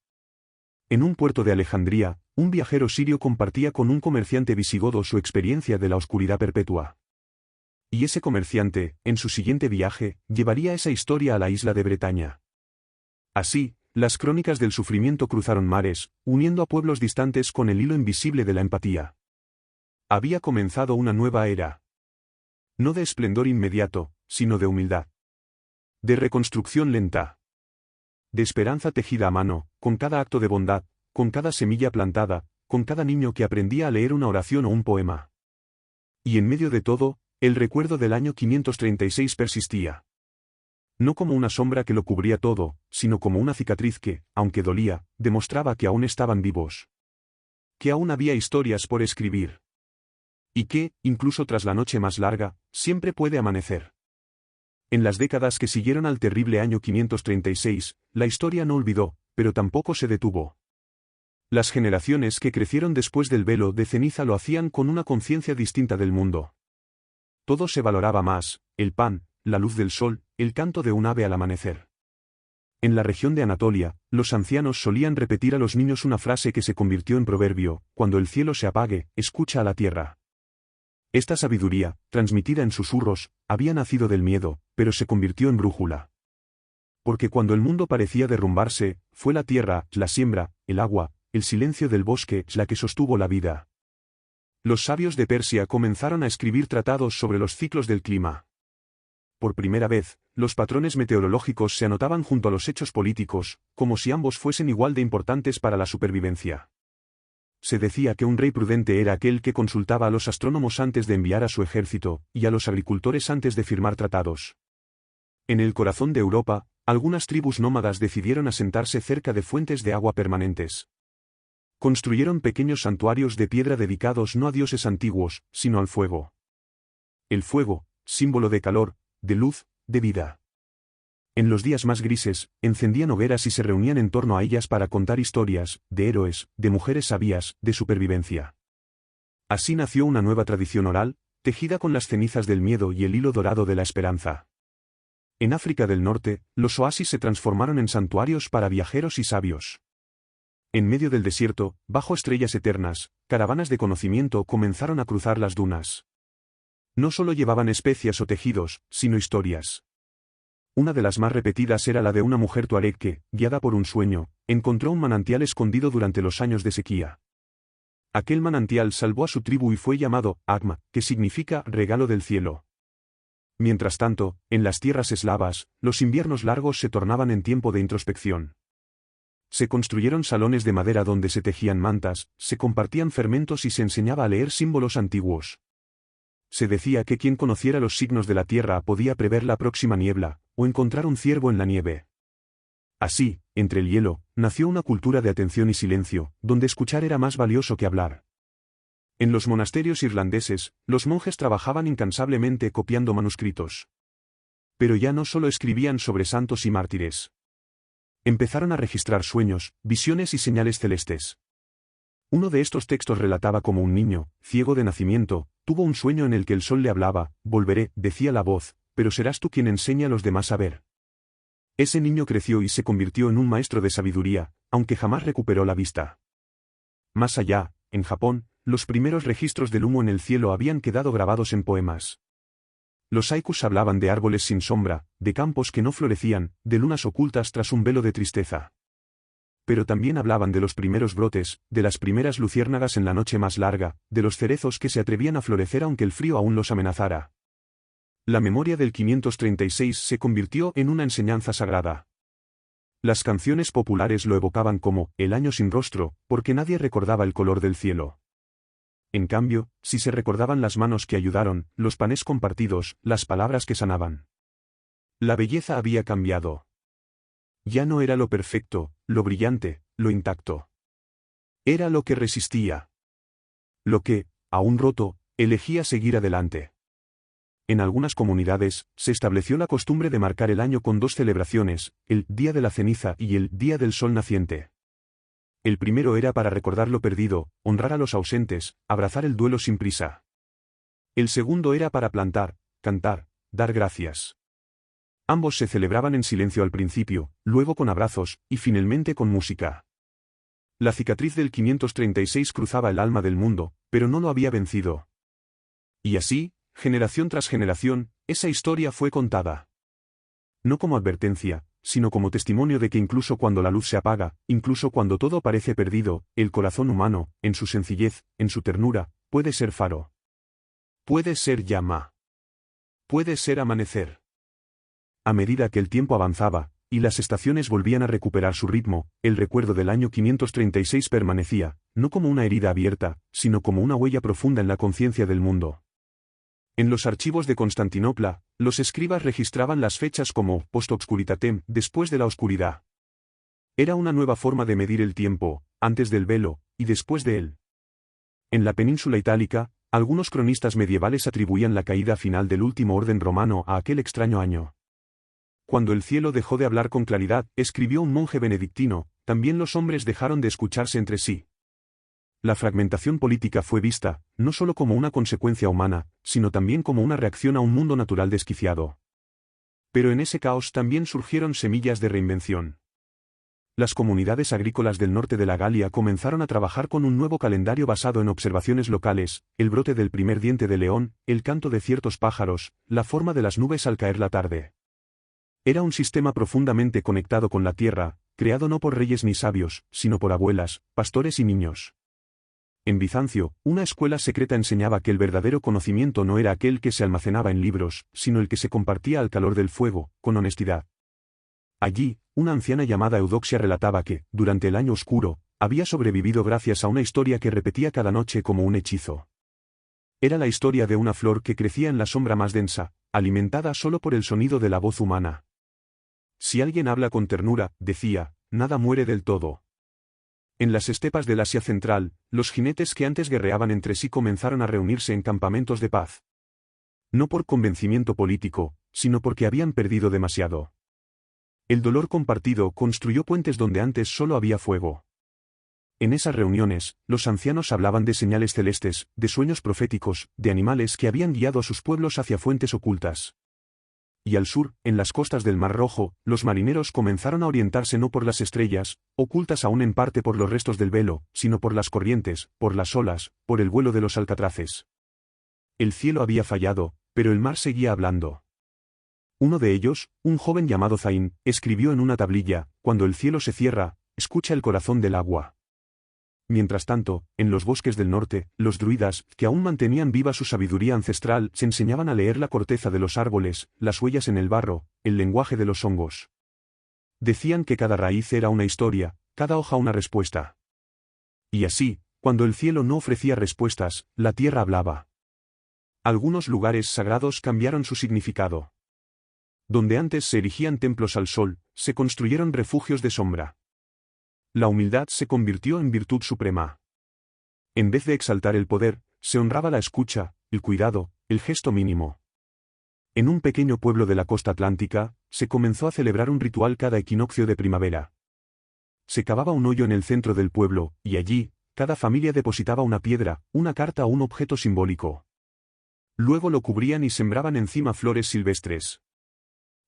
En un puerto de Alejandría, un viajero sirio compartía con un comerciante visigodo su experiencia de la oscuridad perpetua. Y ese comerciante, en su siguiente viaje, llevaría esa historia a la isla de Bretaña. Así, las crónicas del sufrimiento cruzaron mares, uniendo a pueblos distantes con el hilo invisible de la empatía. Había comenzado una nueva era. No de esplendor inmediato, sino de humildad. De reconstrucción lenta. De esperanza tejida a mano, con cada acto de bondad, con cada semilla plantada, con cada niño que aprendía a leer una oración o un poema. Y en medio de todo, el recuerdo del año 536 persistía. No como una sombra que lo cubría todo, sino como una cicatriz que, aunque dolía, demostraba que aún estaban vivos. Que aún había historias por escribir. Y que, incluso tras la noche más larga, siempre puede amanecer. En las décadas que siguieron al terrible año 536, la historia no olvidó, pero tampoco se detuvo. Las generaciones que crecieron después del velo de ceniza lo hacían con una conciencia distinta del mundo. Todo se valoraba más: el pan, la luz del sol, el canto de un ave al amanecer. En la región de Anatolia, los ancianos solían repetir a los niños una frase que se convirtió en proverbio: cuando el cielo se apague, escucha a la tierra. Esta sabiduría, transmitida en susurros, había nacido del miedo, pero se convirtió en brújula. Porque cuando el mundo parecía derrumbarse, fue la tierra, la siembra, el agua, el silencio del bosque, la que sostuvo la vida. Los sabios de Persia comenzaron a escribir tratados sobre los ciclos del clima. Por primera vez, los patrones meteorológicos se anotaban junto a los hechos políticos, como si ambos fuesen igual de importantes para la supervivencia. Se decía que un rey prudente era aquel que consultaba a los astrónomos antes de enviar a su ejército, y a los agricultores antes de firmar tratados. En el corazón de Europa, algunas tribus nómadas decidieron asentarse cerca de fuentes de agua permanentes. Construyeron pequeños santuarios de piedra dedicados no a dioses antiguos, sino al fuego. El fuego, símbolo de calor, de luz, de vida. En los días más grises, encendían hogueras y se reunían en torno a ellas para contar historias, de héroes, de mujeres sabias, de supervivencia. Así nació una nueva tradición oral, tejida con las cenizas del miedo y el hilo dorado de la esperanza. En África del Norte, los oasis se transformaron en santuarios para viajeros y sabios. En medio del desierto, bajo estrellas eternas, caravanas de conocimiento comenzaron a cruzar las dunas. No solo llevaban especias o tejidos, sino historias. Una de las más repetidas era la de una mujer tuareg que, guiada por un sueño, encontró un manantial escondido durante los años de sequía. Aquel manantial salvó a su tribu y fue llamado Agma, que significa regalo del cielo. Mientras tanto, en las tierras eslavas, los inviernos largos se tornaban en tiempo de introspección. Se construyeron salones de madera donde se tejían mantas, se compartían fermentos y se enseñaba a leer símbolos antiguos. Se decía que quien conociera los signos de la tierra podía prever la próxima niebla, o encontrar un ciervo en la nieve. Así, entre el hielo, nació una cultura de atención y silencio, donde escuchar era más valioso que hablar. En los monasterios irlandeses, los monjes trabajaban incansablemente copiando manuscritos. Pero ya no solo escribían sobre santos y mártires. Empezaron a registrar sueños, visiones y señales celestes. Uno de estos textos relataba cómo un niño, ciego de nacimiento, tuvo un sueño en el que el sol le hablaba: volveré, decía la voz, pero serás tú quien enseñe a los demás a ver. Ese niño creció y se convirtió en un maestro de sabiduría, aunque jamás recuperó la vista. Más allá, en Japón, los primeros registros del humo en el cielo habían quedado grabados en poemas. Los haikus hablaban de árboles sin sombra, de campos que no florecían, de lunas ocultas tras un velo de tristeza. Pero también hablaban de los primeros brotes, de las primeras luciérnagas en la noche más larga, de los cerezos que se atrevían a florecer aunque el frío aún los amenazara. La memoria del 536 se convirtió en una enseñanza sagrada. Las canciones populares lo evocaban como el año sin rostro, porque nadie recordaba el color del cielo. En cambio, sí se recordaban las manos que ayudaron, los panes compartidos, las palabras que sanaban. La belleza había cambiado. Ya no era lo perfecto, lo brillante, lo intacto. Era lo que resistía. Lo que, aún roto, elegía seguir adelante. En algunas comunidades, se estableció la costumbre de marcar el año con dos celebraciones, el Día de la Ceniza y el Día del Sol Naciente. El primero era para recordar lo perdido, honrar a los ausentes, abrazar el duelo sin prisa. El segundo era para plantar, cantar, dar gracias. Ambos se celebraban en silencio al principio, luego con abrazos, y finalmente con música. La cicatriz del 536 cruzaba el alma del mundo, pero no lo había vencido. Y así, generación tras generación, esa historia fue contada. No como advertencia, sino como testimonio de que incluso cuando la luz se apaga, incluso cuando todo parece perdido, el corazón humano, en su sencillez, en su ternura, puede ser faro. Puede ser llama. Puede ser amanecer. A medida que el tiempo avanzaba, y las estaciones volvían a recuperar su ritmo, el recuerdo del año 536 permanecía, no como una herida abierta, sino como una huella profunda en la conciencia del mundo. En los archivos de Constantinopla, los escribas registraban las fechas como post-obscuritatem, después de la oscuridad. Era una nueva forma de medir el tiempo, antes del velo, y después de él. En la península itálica, algunos cronistas medievales atribuían la caída final del último orden romano a aquel extraño año. Cuando el cielo dejó de hablar con claridad, escribió un monje benedictino, también los hombres dejaron de escucharse entre sí. La fragmentación política fue vista, no solo como una consecuencia humana, sino también como una reacción a un mundo natural desquiciado. Pero en ese caos también surgieron semillas de reinvención. Las comunidades agrícolas del norte de la Galia comenzaron a trabajar con un nuevo calendario basado en observaciones locales, el brote del primer diente de león, el canto de ciertos pájaros, la forma de las nubes al caer la tarde. Era un sistema profundamente conectado con la tierra, creado no por reyes ni sabios, sino por abuelas, pastores y niños. En Bizancio, una escuela secreta enseñaba que el verdadero conocimiento no era aquel que se almacenaba en libros, sino el que se compartía al calor del fuego, con honestidad. Allí, una anciana llamada Eudoxia relataba que, durante el año oscuro, había sobrevivido gracias a una historia que repetía cada noche como un hechizo. Era la historia de una flor que crecía en la sombra más densa, alimentada solo por el sonido de la voz humana. Si alguien habla con ternura, decía, nada muere del todo. En las estepas del Asia Central, los jinetes que antes guerreaban entre sí comenzaron a reunirse en campamentos de paz. No por convencimiento político, sino porque habían perdido demasiado. El dolor compartido construyó puentes donde antes solo había fuego. En esas reuniones, los ancianos hablaban de señales celestes, de sueños proféticos, de animales que habían guiado a sus pueblos hacia fuentes ocultas. Y al sur, en las costas del Mar Rojo, los marineros comenzaron a orientarse no por las estrellas, ocultas aún en parte por los restos del velo, sino por las corrientes, por las olas, por el vuelo de los alcatraces. El cielo había fallado, pero el mar seguía hablando. Uno de ellos, un joven llamado Zain, escribió en una tablilla, cuando el cielo se cierra, escucha el corazón del agua. Mientras tanto, en los bosques del norte, los druidas, que aún mantenían viva su sabiduría ancestral, se enseñaban a leer la corteza de los árboles, las huellas en el barro, el lenguaje de los hongos. Decían que cada raíz era una historia, cada hoja una respuesta. Y así, cuando el cielo no ofrecía respuestas, la tierra hablaba. Algunos lugares sagrados cambiaron su significado. Donde antes se erigían templos al sol, se construyeron refugios de sombra. La humildad se convirtió en virtud suprema. En vez de exaltar el poder, se honraba la escucha, el cuidado, el gesto mínimo. En un pequeño pueblo de la costa atlántica, se comenzó a celebrar un ritual cada equinoccio de primavera. Se cavaba un hoyo en el centro del pueblo, y allí, cada familia depositaba una piedra, una carta o un objeto simbólico. Luego lo cubrían y sembraban encima flores silvestres.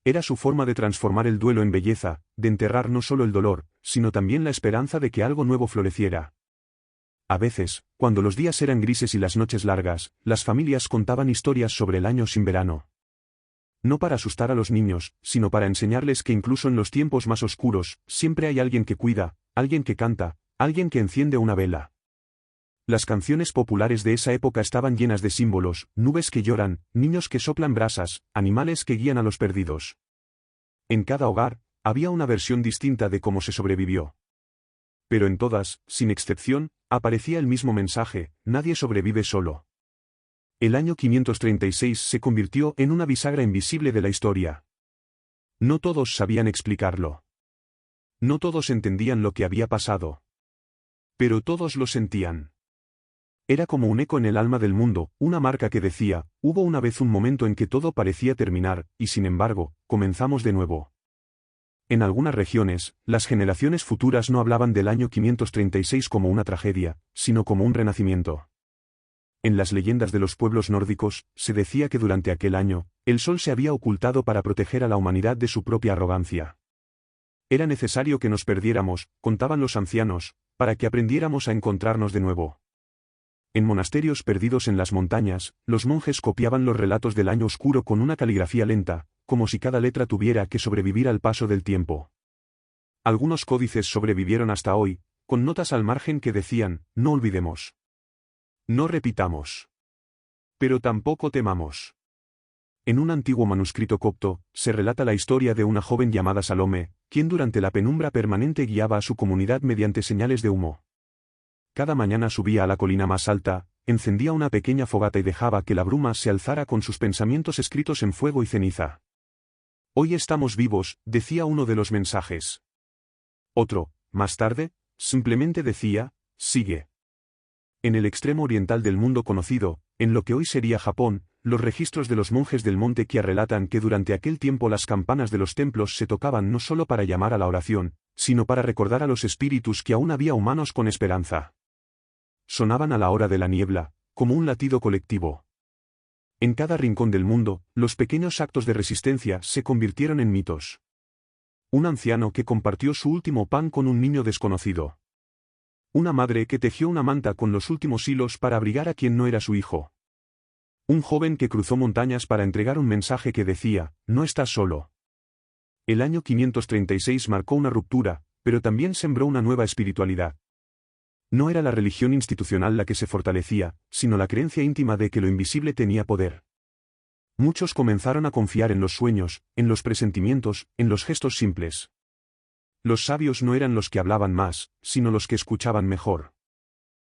Era su forma de transformar el duelo en belleza, de enterrar no solo el dolor, sino también la esperanza de que algo nuevo floreciera. A veces, cuando los días eran grises y las noches largas, las familias contaban historias sobre el año sin verano. No para asustar a los niños, sino para enseñarles que incluso en los tiempos más oscuros, siempre hay alguien que cuida, alguien que canta, alguien que enciende una vela. Las canciones populares de esa época estaban llenas de símbolos, nubes que lloran, niños que soplan brasas, animales que guían a los perdidos. En cada hogar, había una versión distinta de cómo se sobrevivió. Pero en todas, sin excepción, aparecía el mismo mensaje: nadie sobrevive solo. El año 536 se convirtió en una bisagra invisible de la historia. No todos sabían explicarlo. No todos entendían lo que había pasado. Pero todos lo sentían. Era como un eco en el alma del mundo, una marca que decía: hubo una vez un momento en que todo parecía terminar, y sin embargo, comenzamos de nuevo. En algunas regiones, las generaciones futuras no hablaban del año 536 como una tragedia, sino como un renacimiento. En las leyendas de los pueblos nórdicos, se decía que durante aquel año, el sol se había ocultado para proteger a la humanidad de su propia arrogancia. Era necesario que nos perdiéramos, contaban los ancianos, para que aprendiéramos a encontrarnos de nuevo. En monasterios perdidos en las montañas, los monjes copiaban los relatos del año oscuro con una caligrafía lenta, como si cada letra tuviera que sobrevivir al paso del tiempo. Algunos códices sobrevivieron hasta hoy, con notas al margen que decían: no olvidemos. No repitamos. Pero tampoco temamos. En un antiguo manuscrito copto, se relata la historia de una joven llamada Salome, quien durante la penumbra permanente guiaba a su comunidad mediante señales de humo. Cada mañana subía a la colina más alta, encendía una pequeña fogata y dejaba que la bruma se alzara con sus pensamientos escritos en fuego y ceniza. Hoy estamos vivos, decía uno de los mensajes. Otro, más tarde, simplemente decía: sigue. En el extremo oriental del mundo conocido, en lo que hoy sería Japón, los registros de los monjes del monte Kia relatan que durante aquel tiempo las campanas de los templos se tocaban no solo para llamar a la oración, sino para recordar a los espíritus que aún había humanos con esperanza. Sonaban a la hora de la niebla, como un latido colectivo. En cada rincón del mundo, los pequeños actos de resistencia se convirtieron en mitos. Un anciano que compartió su último pan con un niño desconocido. Una madre que tejió una manta con los últimos hilos para abrigar a quien no era su hijo. Un joven que cruzó montañas para entregar un mensaje que decía: no estás solo. El año 536 marcó una ruptura, pero también sembró una nueva espiritualidad. No era la religión institucional la que se fortalecía, sino la creencia íntima de que lo invisible tenía poder. Muchos comenzaron a confiar en los sueños, en los presentimientos, en los gestos simples. Los sabios no eran los que hablaban más, sino los que escuchaban mejor.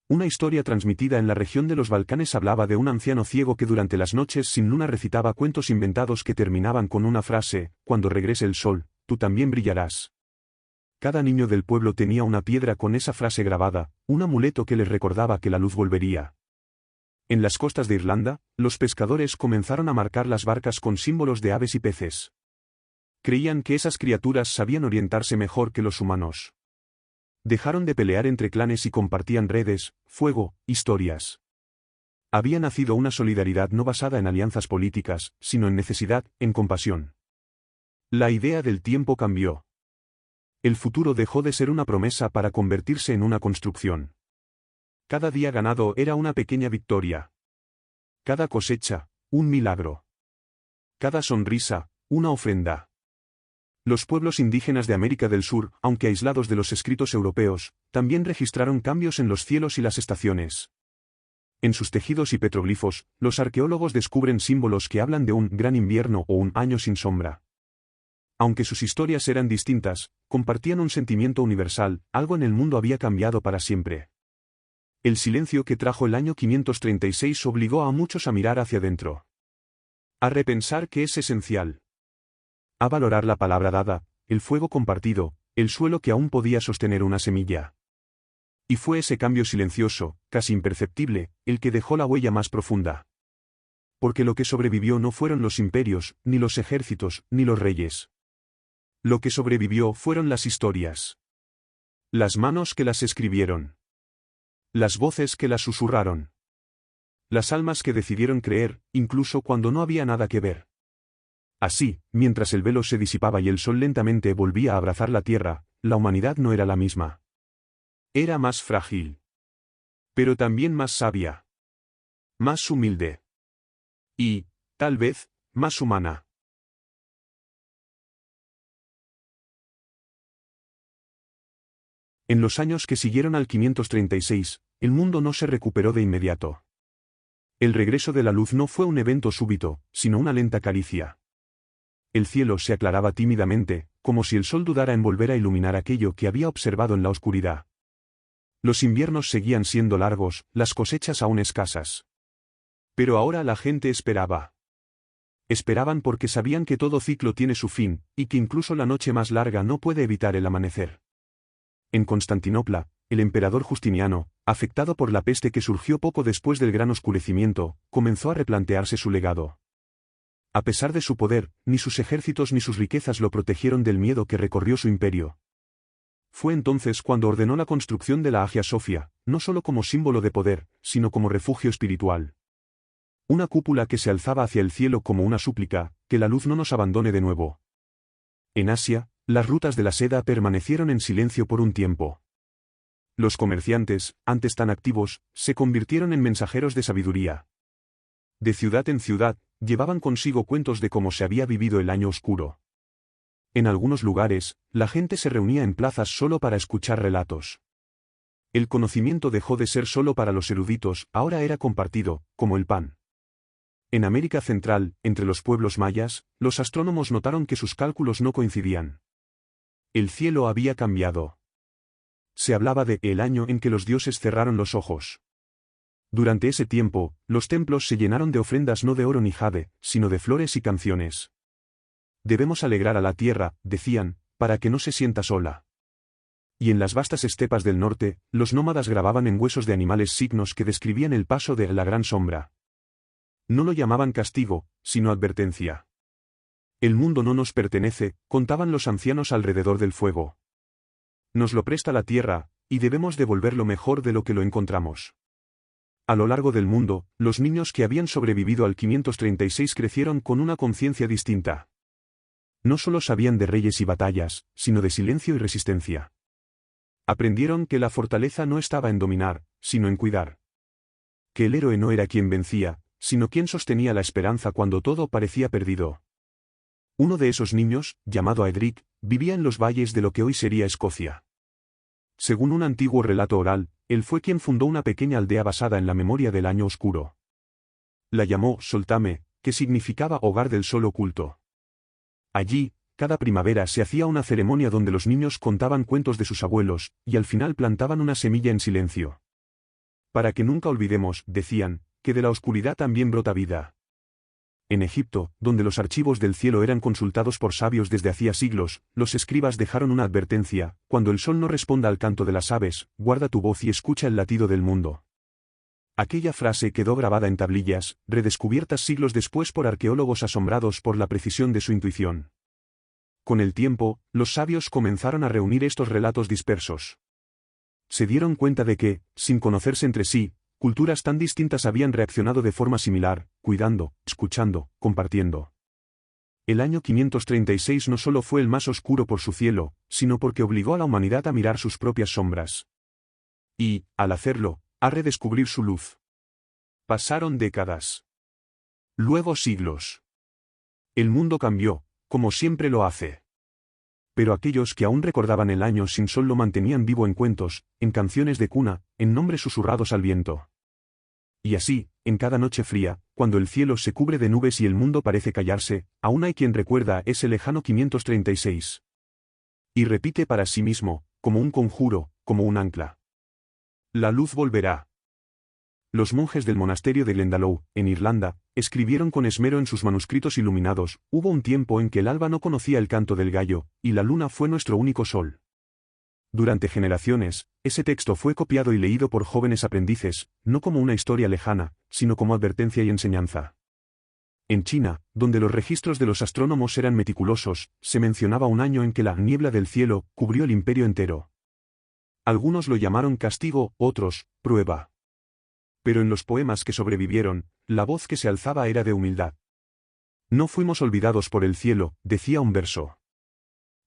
Una historia transmitida en la región de los Balcanes hablaba de un anciano ciego que durante las noches sin luna recitaba cuentos inventados que terminaban con una frase: cuando regrese el sol, tú también brillarás. Cada niño del pueblo tenía una piedra con esa frase grabada, un amuleto que les recordaba que la luz volvería. En las costas de Irlanda, los pescadores comenzaron a marcar las barcas con símbolos de aves y peces. Creían que esas criaturas sabían orientarse mejor que los humanos. Dejaron de pelear entre clanes y compartían redes, fuego, historias. Había nacido una solidaridad no basada en alianzas políticas, sino en necesidad, en compasión. La idea del tiempo cambió. El futuro dejó de ser una promesa para convertirse en una construcción. Cada día ganado era una pequeña victoria. Cada cosecha, un milagro. Cada sonrisa, una ofrenda. Los pueblos indígenas de América del Sur, aunque aislados de los escritos europeos, también registraron cambios en los cielos y las estaciones. En sus tejidos y petroglifos, los arqueólogos descubren símbolos que hablan de un gran invierno o un año sin sombra. Aunque sus historias eran distintas, compartían un sentimiento universal: algo en el mundo había cambiado para siempre. El silencio que trajo el año 536 obligó a muchos a mirar hacia adentro. A repensar que es esencial. A valorar la palabra dada, el fuego compartido, el suelo que aún podía sostener una semilla. Y fue ese cambio silencioso, casi imperceptible, el que dejó la huella más profunda. Porque lo que sobrevivió no fueron los imperios, ni los ejércitos, ni los reyes. Lo que sobrevivió fueron las historias. Las manos que las escribieron. Las voces que las susurraron. Las almas que decidieron creer, incluso cuando no había nada que ver. Así, mientras el velo se disipaba y el sol lentamente volvía a abrazar la tierra, la humanidad no era la misma. Era más frágil. Pero también más sabia. Más humilde. Y, tal vez, más humana. En los años que siguieron al 536, el mundo no se recuperó de inmediato. El regreso de la luz no fue un evento súbito, sino una lenta caricia. El cielo se aclaraba tímidamente, como si el sol dudara en volver a iluminar aquello que había observado en la oscuridad. Los inviernos seguían siendo largos, las cosechas aún escasas. Pero ahora la gente esperaba. Esperaban porque sabían que todo ciclo tiene su fin, y que incluso la noche más larga no puede evitar el amanecer. En Constantinopla, el emperador Justiniano, afectado por la peste que surgió poco después del gran oscurecimiento, comenzó a replantearse su legado. A pesar de su poder, ni sus ejércitos ni sus riquezas lo protegieron del miedo que recorrió su imperio. Fue entonces cuando ordenó la construcción de la Hagia Sophia, no solo como símbolo de poder, sino como refugio espiritual. Una cúpula que se alzaba hacia el cielo como una súplica: que la luz no nos abandone de nuevo. En Asia, las rutas de la seda permanecieron en silencio por un tiempo. Los comerciantes, antes tan activos, se convirtieron en mensajeros de sabiduría. De ciudad en ciudad, llevaban consigo cuentos de cómo se había vivido el año oscuro. En algunos lugares, la gente se reunía en plazas solo para escuchar relatos. El conocimiento dejó de ser solo para los eruditos, ahora era compartido, como el pan. En América Central, entre los pueblos mayas, los astrónomos notaron que sus cálculos no coincidían. El cielo había cambiado. Se hablaba de el año en que los dioses cerraron los ojos. Durante ese tiempo, los templos se llenaron de ofrendas no de oro ni jade, sino de flores y canciones. Debemos alegrar a la tierra, decían, para que no se sienta sola. Y en las vastas estepas del norte, los nómadas grababan en huesos de animales signos que describían el paso de la gran sombra. No lo llamaban castigo, sino advertencia. El mundo no nos pertenece, contaban los ancianos alrededor del fuego. Nos lo presta la tierra, y debemos devolverlo mejor de lo que lo encontramos. A lo largo del mundo, los niños que habían sobrevivido al 536 crecieron con una conciencia distinta. No solo sabían de reyes y batallas, sino de silencio y resistencia. Aprendieron que la fortaleza no estaba en dominar, sino en cuidar. Que el héroe no era quien vencía, sino quien sostenía la esperanza cuando todo parecía perdido. Uno de esos niños, llamado Aedric, vivía en los valles de lo que hoy sería Escocia. Según un antiguo relato oral, él fue quien fundó una pequeña aldea basada en la memoria del año oscuro. La llamó Soltame, que significaba hogar del sol oculto. Allí, cada primavera se hacía una ceremonia donde los niños contaban cuentos de sus abuelos, y al final plantaban una semilla en silencio. Para que nunca olvidemos, decían, que de la oscuridad también brota vida. En Egipto, donde los archivos del cielo eran consultados por sabios desde hacía siglos, los escribas dejaron una advertencia: cuando el sol no responda al canto de las aves, guarda tu voz y escucha el latido del mundo. Aquella frase quedó grabada en tablillas, redescubiertas siglos después por arqueólogos asombrados por la precisión de su intuición. Con el tiempo, los sabios comenzaron a reunir estos relatos dispersos. Se dieron cuenta de que, sin conocerse entre sí, culturas tan distintas habían reaccionado de forma similar, cuidando, escuchando, compartiendo. El año 536 no solo fue el más oscuro por su cielo, sino porque obligó a la humanidad a mirar sus propias sombras. Y, al hacerlo, a redescubrir su luz. Pasaron décadas. Luego siglos. El mundo cambió, como siempre lo hace. pero aquellos que aún recordaban el año sin sol lo mantenían vivo en cuentos, en canciones de cuna, en nombres susurrados al viento. Y así, en cada noche fría, cuando el cielo se cubre de nubes y el mundo parece callarse, aún hay quien recuerda ese lejano 536. Y repite para sí mismo, como un conjuro, como un ancla. La luz volverá. Los monjes del monasterio de Glendalough, en Irlanda, escribieron con esmero en sus manuscritos iluminados: hubo un tiempo en que el alba no conocía el canto del gallo, y la luna fue nuestro único sol. Durante generaciones, ese texto fue copiado y leído por jóvenes aprendices, no como una historia lejana, sino como advertencia y enseñanza. En China, donde los registros de los astrónomos eran meticulosos, se mencionaba un año en que la niebla del cielo cubrió el imperio entero. Algunos lo llamaron castigo, otros, prueba. Pero en los poemas que sobrevivieron, la voz que se alzaba era de humildad. No fuimos olvidados por el cielo, decía un verso.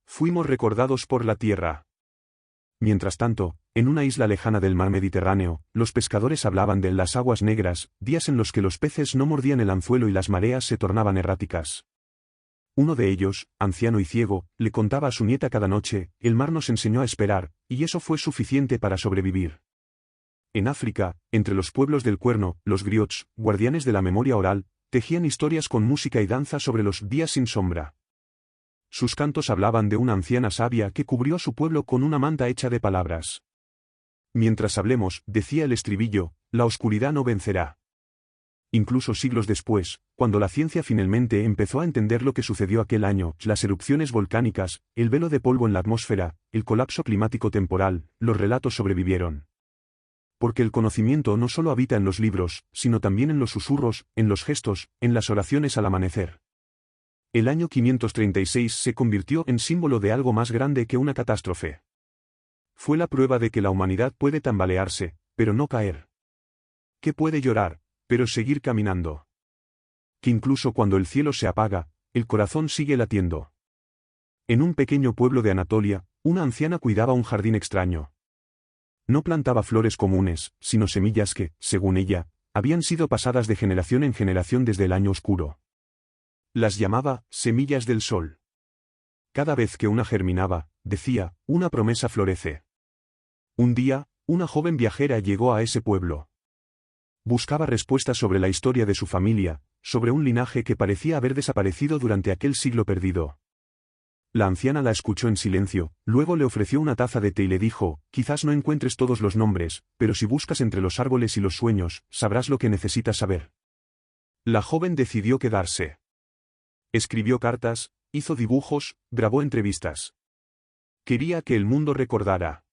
Fuimos recordados por la tierra. Mientras tanto, en una isla lejana del mar Mediterráneo, los pescadores hablaban de las aguas negras, días en los que los peces no mordían el anzuelo y las mareas se tornaban erráticas. Uno de ellos, anciano y ciego, le contaba a su nieta cada noche: el mar nos enseñó a esperar, y eso fue suficiente para sobrevivir. En África, entre los pueblos del Cuerno, los griots, guardianes de la memoria oral, tejían historias con música y danza sobre los días sin sombra. Sus cantos hablaban de una anciana sabia que cubrió a su pueblo con una manta hecha de palabras. Mientras hablemos, decía el estribillo, la oscuridad no vencerá. Incluso siglos después, cuando la ciencia finalmente empezó a entender lo que sucedió aquel año, las erupciones volcánicas, el velo de polvo en la atmósfera, el colapso climático temporal, los relatos sobrevivieron. Porque el conocimiento no solo habita en los libros, sino también en los susurros, en los gestos, en las oraciones al amanecer. El año 536 se convirtió en símbolo de algo más grande que una catástrofe. Fue la prueba de que la humanidad puede tambalearse, pero no caer. Que puede llorar, pero seguir caminando. Que incluso cuando el cielo se apaga, el corazón sigue latiendo. En un pequeño pueblo de Anatolia, una anciana cuidaba un jardín extraño. No plantaba flores comunes, sino semillas que, según ella, habían sido pasadas de generación en generación desde el año oscuro. Las llamaba semillas del sol. Cada vez que una germinaba, decía, una promesa florece. Un día, una joven viajera llegó a ese pueblo. Buscaba respuestas sobre la historia de su familia, sobre un linaje que parecía haber desaparecido durante aquel siglo perdido. La anciana la escuchó en silencio, luego le ofreció una taza de té y le dijo: quizás no encuentres todos los nombres, pero si buscas entre los árboles y los sueños, sabrás lo que necesitas saber. La joven decidió quedarse. Escribió cartas, hizo dibujos, grabó entrevistas. Quería que el mundo recordara.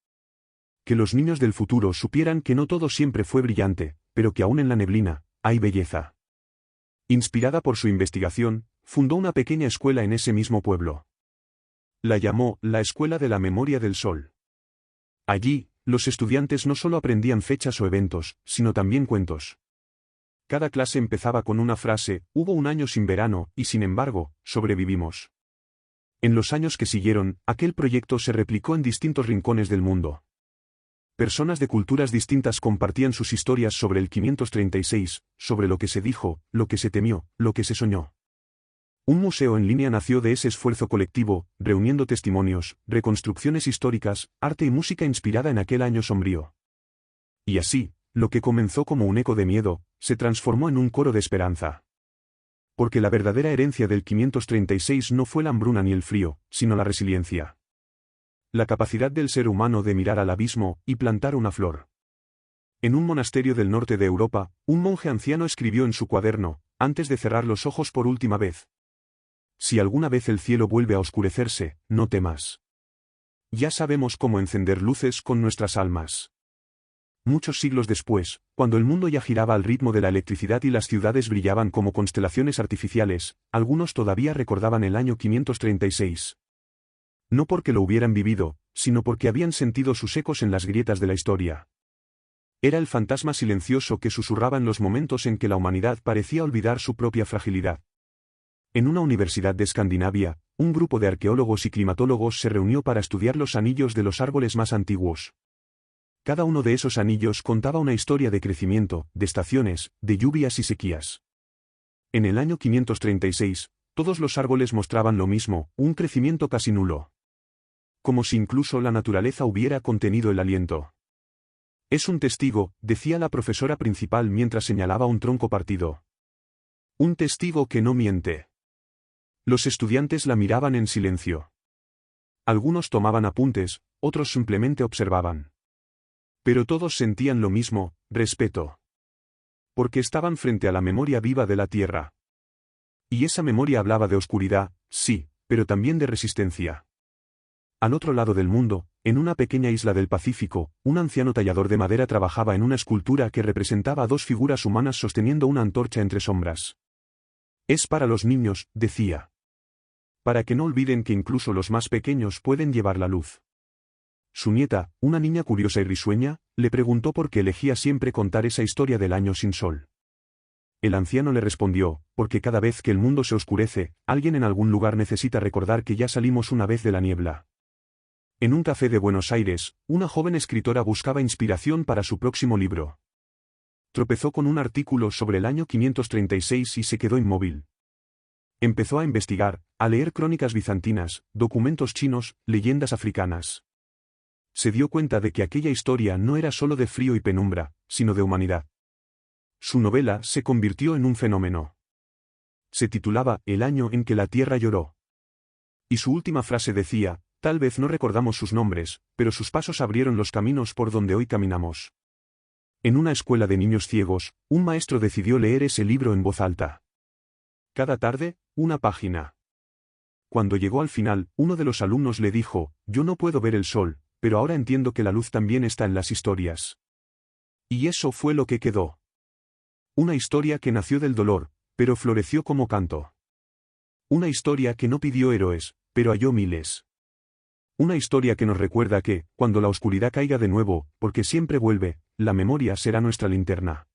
Que los niños del futuro supieran que no todo siempre fue brillante, pero que aún en la neblina, hay belleza. Inspirada por su investigación, fundó una pequeña escuela en ese mismo pueblo. La llamó la Escuela de la Memoria del Sol. Allí, los estudiantes no solo aprendían fechas o eventos, sino también cuentos. Cada clase empezaba con una frase: hubo un año sin verano, y sin embargo, sobrevivimos. En los años que siguieron, aquel proyecto se replicó en distintos rincones del mundo. Personas de culturas distintas compartían sus historias sobre el 536, sobre lo que se dijo, lo que se temió, lo que se soñó. Un museo en línea nació de ese esfuerzo colectivo, reuniendo testimonios, reconstrucciones históricas, arte y música inspirada en aquel año sombrío. Y así, lo que comenzó como un eco de miedo, se transformó en un coro de esperanza. Porque la verdadera herencia del 536 no fue la hambruna ni el frío, sino la resiliencia. La capacidad del ser humano de mirar al abismo y plantar una flor. En un monasterio del norte de Europa, un monje anciano escribió en su cuaderno, antes de cerrar los ojos por última vez: si alguna vez el cielo vuelve a oscurecerse, no temas. Ya sabemos cómo encender luces con nuestras almas. Muchos siglos después, cuando el mundo ya giraba al ritmo de la electricidad y las ciudades brillaban como constelaciones artificiales, algunos todavía recordaban el año 536. No porque lo hubieran vivido, sino porque habían sentido sus ecos en las grietas de la historia. Era el fantasma silencioso que susurraba en los momentos en que la humanidad parecía olvidar su propia fragilidad. En una universidad de Escandinavia, un grupo de arqueólogos y climatólogos se reunió para estudiar los anillos de los árboles más antiguos. Cada uno de esos anillos contaba una historia de crecimiento, de estaciones, de lluvias y sequías. En el año 536, todos los árboles mostraban lo mismo, un crecimiento casi nulo. como si incluso la naturaleza hubiera contenido el aliento. Es un testigo, decía la profesora principal mientras señalaba un tronco partido. Un testigo que no miente. Los estudiantes la miraban en silencio. Algunos tomaban apuntes, otros simplemente observaban. Pero todos sentían lo mismo, respeto. Porque estaban frente a la memoria viva de la Tierra. Y esa memoria hablaba de oscuridad, sí, pero también de resistencia. Al otro lado del mundo, en una pequeña isla del Pacífico, un anciano tallador de madera trabajaba en una escultura que representaba a dos figuras humanas sosteniendo una antorcha entre sombras. Es para los niños, decía. Para que no olviden que incluso los más pequeños pueden llevar la luz. Su nieta, una niña curiosa y risueña, le preguntó por qué elegía siempre contar esa historia del año sin sol. El anciano le respondió, porque cada vez que el mundo se oscurece, alguien en algún lugar necesita recordar que ya salimos una vez de la niebla. En un café de Buenos Aires, una joven escritora buscaba inspiración para su próximo libro. Tropezó con un artículo sobre el año 536 y se quedó inmóvil. Empezó a investigar, a leer crónicas bizantinas, documentos chinos, leyendas africanas. Se dio cuenta de que aquella historia no era solo de frío y penumbra, sino de humanidad. Su novela se convirtió en un fenómeno. Se titulaba El año en que la tierra lloró. Y su última frase decía, tal vez no recordamos sus nombres, pero sus pasos abrieron los caminos por donde hoy caminamos. En una escuela de niños ciegos, un maestro decidió leer ese libro en voz alta. Cada tarde, una página. Cuando llegó al final, uno de los alumnos le dijo, yo no puedo ver el sol, pero ahora entiendo que la luz también está en las historias. Y eso fue lo que quedó. Una historia que nació del dolor, pero floreció como canto. Una historia que no pidió héroes, pero halló miles. Una historia que nos recuerda que, cuando la oscuridad caiga de nuevo, porque siempre vuelve, la memoria será nuestra linterna.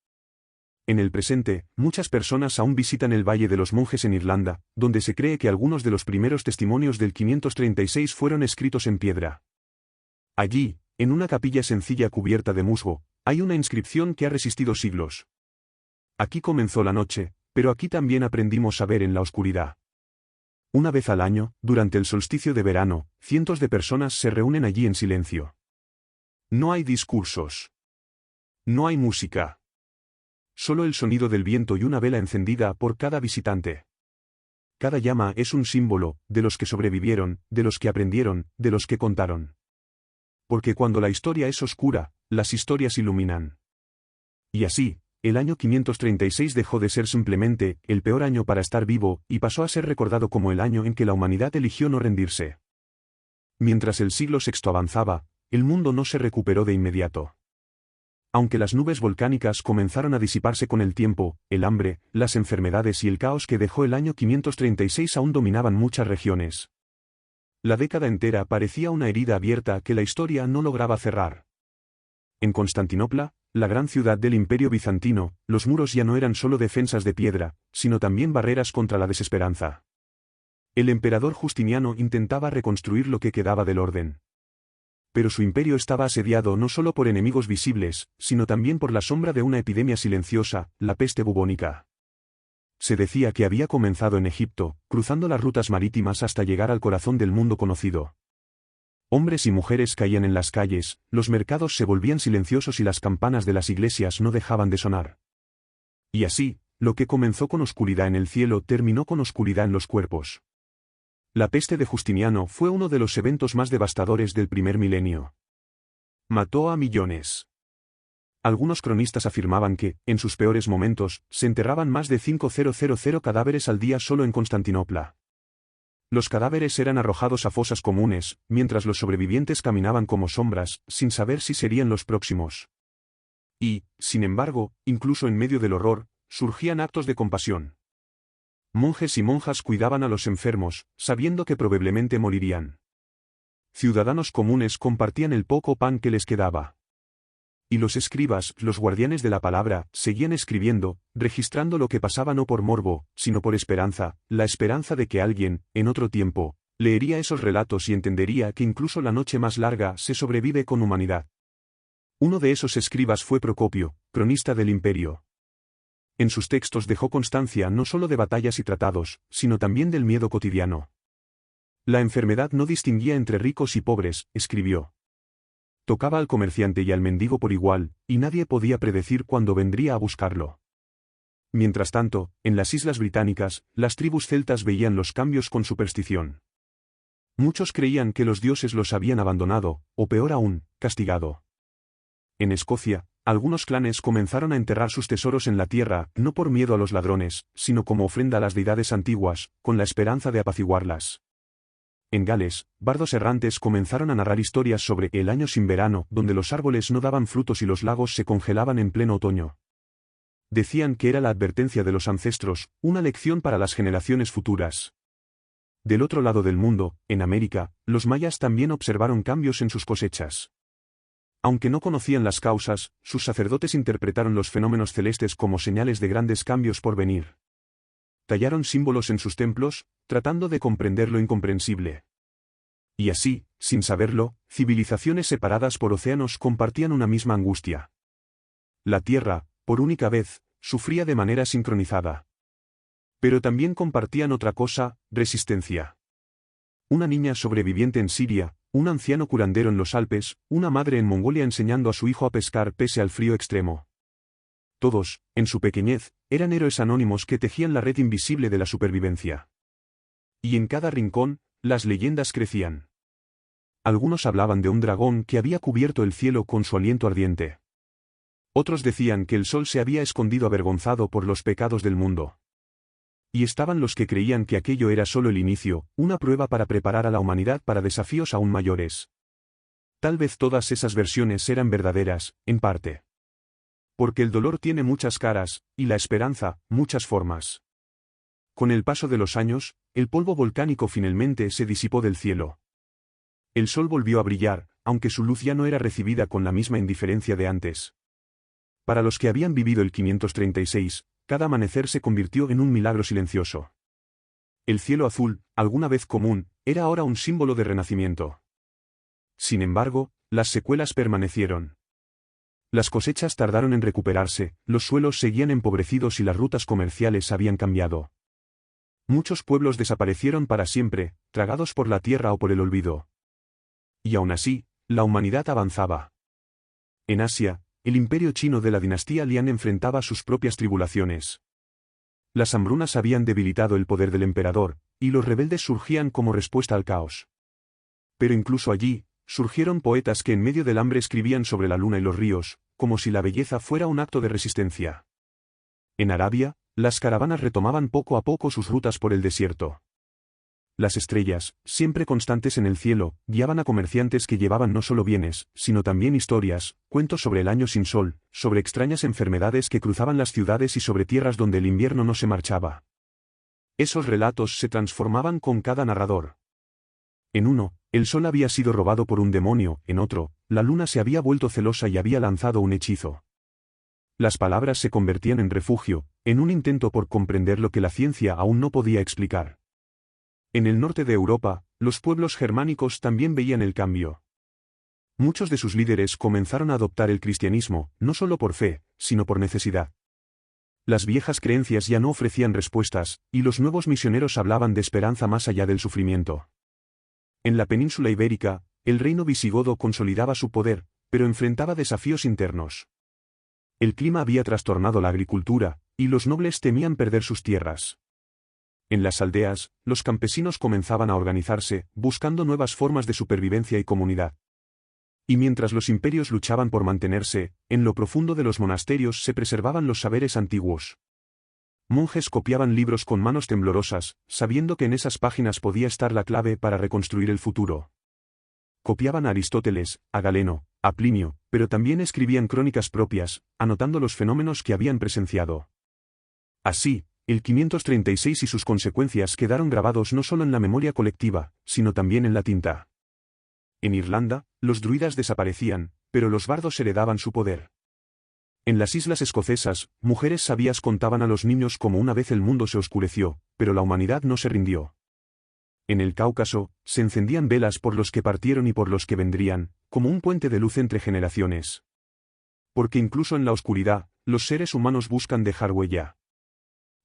En el presente, muchas personas aún visitan el Valle de los Monjes en Irlanda, donde se cree que algunos de los primeros testimonios del 536 fueron escritos en piedra. Allí, en una capilla sencilla cubierta de musgo, hay una inscripción que ha resistido siglos. Aquí comenzó la noche, pero aquí también aprendimos a ver en la oscuridad. Una vez al año, durante el solsticio de verano, cientos de personas se reúnen allí en silencio. No hay discursos. No hay música. Solo el sonido del viento y una vela encendida por cada visitante. Cada llama es un símbolo, de los que sobrevivieron, de los que aprendieron, de los que contaron. Porque cuando la historia es oscura, las historias iluminan. Y así, el año 536 dejó de ser simplemente el peor año para estar vivo y pasó a ser recordado como el año en que la humanidad eligió no rendirse. Mientras el siglo VI avanzaba, el mundo no se recuperó de inmediato. Aunque las nubes volcánicas comenzaron a disiparse con el tiempo, el hambre, las enfermedades y el caos que dejó el año 536 aún dominaban muchas regiones. La década entera parecía una herida abierta que la historia no lograba cerrar. En Constantinopla, la gran ciudad del Imperio bizantino, los muros ya no eran solo defensas de piedra, sino también barreras contra la desesperanza. El emperador Justiniano intentaba reconstruir lo que quedaba del orden. Pero su imperio estaba asediado no solo por enemigos visibles, sino también por la sombra de una epidemia silenciosa, la peste bubónica. Se decía que había comenzado en Egipto, cruzando las rutas marítimas hasta llegar al corazón del mundo conocido. Hombres y mujeres caían en las calles, los mercados se volvían silenciosos y las campanas de las iglesias no dejaban de sonar. Y así, lo que comenzó con oscuridad en el cielo terminó con oscuridad en los cuerpos. La peste de Justiniano fue uno de los eventos más devastadores del primer milenio. Mató a millones. Algunos cronistas afirmaban que, en sus peores momentos, se enterraban más de 5.000 cadáveres al día solo en Constantinopla. Los cadáveres eran arrojados a fosas comunes, mientras los sobrevivientes caminaban como sombras, sin saber si serían los próximos. Y, sin embargo, incluso en medio del horror, surgían actos de compasión. Monjes y monjas cuidaban a los enfermos, sabiendo que probablemente morirían. Ciudadanos comunes compartían el poco pan que les quedaba. Y los escribas, los guardianes de la palabra, seguían escribiendo, registrando lo que pasaba no por morbo, sino por esperanza, la esperanza de que alguien, en otro tiempo, leería esos relatos y entendería que incluso la noche más larga se sobrevive con humanidad. Uno de esos escribas fue Procopio, cronista del imperio. En sus textos dejó constancia no solo de batallas y tratados, sino también del miedo cotidiano. La enfermedad no distinguía entre ricos y pobres, escribió. Tocaba al comerciante y al mendigo por igual, y nadie podía predecir cuándo vendría a buscarlo. Mientras tanto, en las Islas Británicas, las tribus celtas veían los cambios con superstición. Muchos creían que los dioses los habían abandonado, o peor aún, castigado. En Escocia, algunos clanes comenzaron a enterrar sus tesoros en la tierra, no por miedo a los ladrones, sino como ofrenda a las deidades antiguas, con la esperanza de apaciguarlas. En Gales, bardos errantes comenzaron a narrar historias sobre el año sin verano, donde los árboles no daban frutos y los lagos se congelaban en pleno otoño. Decían que era la advertencia de los ancestros, una lección para las generaciones futuras. Del otro lado del mundo, en América, los mayas también observaron cambios en sus cosechas. Aunque no conocían las causas, sus sacerdotes interpretaron los fenómenos celestes como señales de grandes cambios por venir. Tallaron símbolos en sus templos, tratando de comprender lo incomprensible. Y así, sin saberlo, civilizaciones separadas por océanos compartían una misma angustia. La Tierra, por única vez, sufría de manera sincronizada. Pero también compartían otra cosa, resistencia. Una niña sobreviviente en Siria, un anciano curandero en los Alpes, una madre en Mongolia enseñando a su hijo a pescar pese al frío extremo. Todos, en su pequeñez, eran héroes anónimos que tejían la red invisible de la supervivencia. Y en cada rincón, las leyendas crecían. Algunos hablaban de un dragón que había cubierto el cielo con su aliento ardiente. Otros decían que el sol se había escondido avergonzado por los pecados del mundo. Y estaban los que creían que aquello era solo el inicio, una prueba para preparar a la humanidad para desafíos aún mayores. Tal vez todas esas versiones eran verdaderas, en parte. Porque el dolor tiene muchas caras, y la esperanza, muchas formas. Con el paso de los años, el polvo volcánico finalmente se disipó del cielo. El sol volvió a brillar, aunque su luz ya no era recibida con la misma indiferencia de antes. Para los que habían vivido el 536, cada amanecer se convirtió en un milagro silencioso. El cielo azul, alguna vez común, era ahora un símbolo de renacimiento. Sin embargo, las secuelas permanecieron. Las cosechas tardaron en recuperarse, los suelos seguían empobrecidos y las rutas comerciales habían cambiado. Muchos pueblos desaparecieron para siempre, tragados por la tierra o por el olvido. Y aún así, la humanidad avanzaba. En Asia, el imperio chino de la dinastía Lian enfrentaba sus propias tribulaciones. Las hambrunas habían debilitado el poder del emperador, y los rebeldes surgían como respuesta al caos. Pero incluso allí, surgieron poetas que en medio del hambre escribían sobre la luna y los ríos, como si la belleza fuera un acto de resistencia. En Arabia, las caravanas retomaban poco a poco sus rutas por el desierto. Las estrellas, siempre constantes en el cielo, guiaban a comerciantes que llevaban no solo bienes, sino también historias, cuentos sobre el año sin sol, sobre extrañas enfermedades que cruzaban las ciudades y sobre tierras donde el invierno no se marchaba. Esos relatos se transformaban con cada narrador. En uno, el sol había sido robado por un demonio, en otro, la luna se había vuelto celosa y había lanzado un hechizo. Las palabras se convertían en refugio, en un intento por comprender lo que la ciencia aún no podía explicar. En el norte de Europa, los pueblos germánicos también veían el cambio. Muchos de sus líderes comenzaron a adoptar el cristianismo, no solo por fe, sino por necesidad. Las viejas creencias ya no ofrecían respuestas, y los nuevos misioneros hablaban de esperanza más allá del sufrimiento. En la península ibérica, el reino visigodo consolidaba su poder, pero enfrentaba desafíos internos. El clima había trastornado la agricultura, y los nobles temían perder sus tierras. En las aldeas, los campesinos comenzaban a organizarse, buscando nuevas formas de supervivencia y comunidad. Y mientras los imperios luchaban por mantenerse, en lo profundo de los monasterios se preservaban los saberes antiguos. Monjes copiaban libros con manos temblorosas, sabiendo que en esas páginas podía estar la clave para reconstruir el futuro. Copiaban a Aristóteles, a Galeno, a Plinio, pero también escribían crónicas propias, anotando los fenómenos que habían presenciado. Así, el 536 y sus consecuencias quedaron grabados no solo en la memoria colectiva, sino también en la tinta. En Irlanda, los druidas desaparecían, pero los bardos heredaban su poder. En las islas escocesas, mujeres sabias contaban a los niños cómo una vez el mundo se oscureció, pero la humanidad no se rindió. En el Cáucaso, se encendían velas por los que partieron y por los que vendrían, como un puente de luz entre generaciones. Porque incluso en la oscuridad, los seres humanos buscan dejar huella.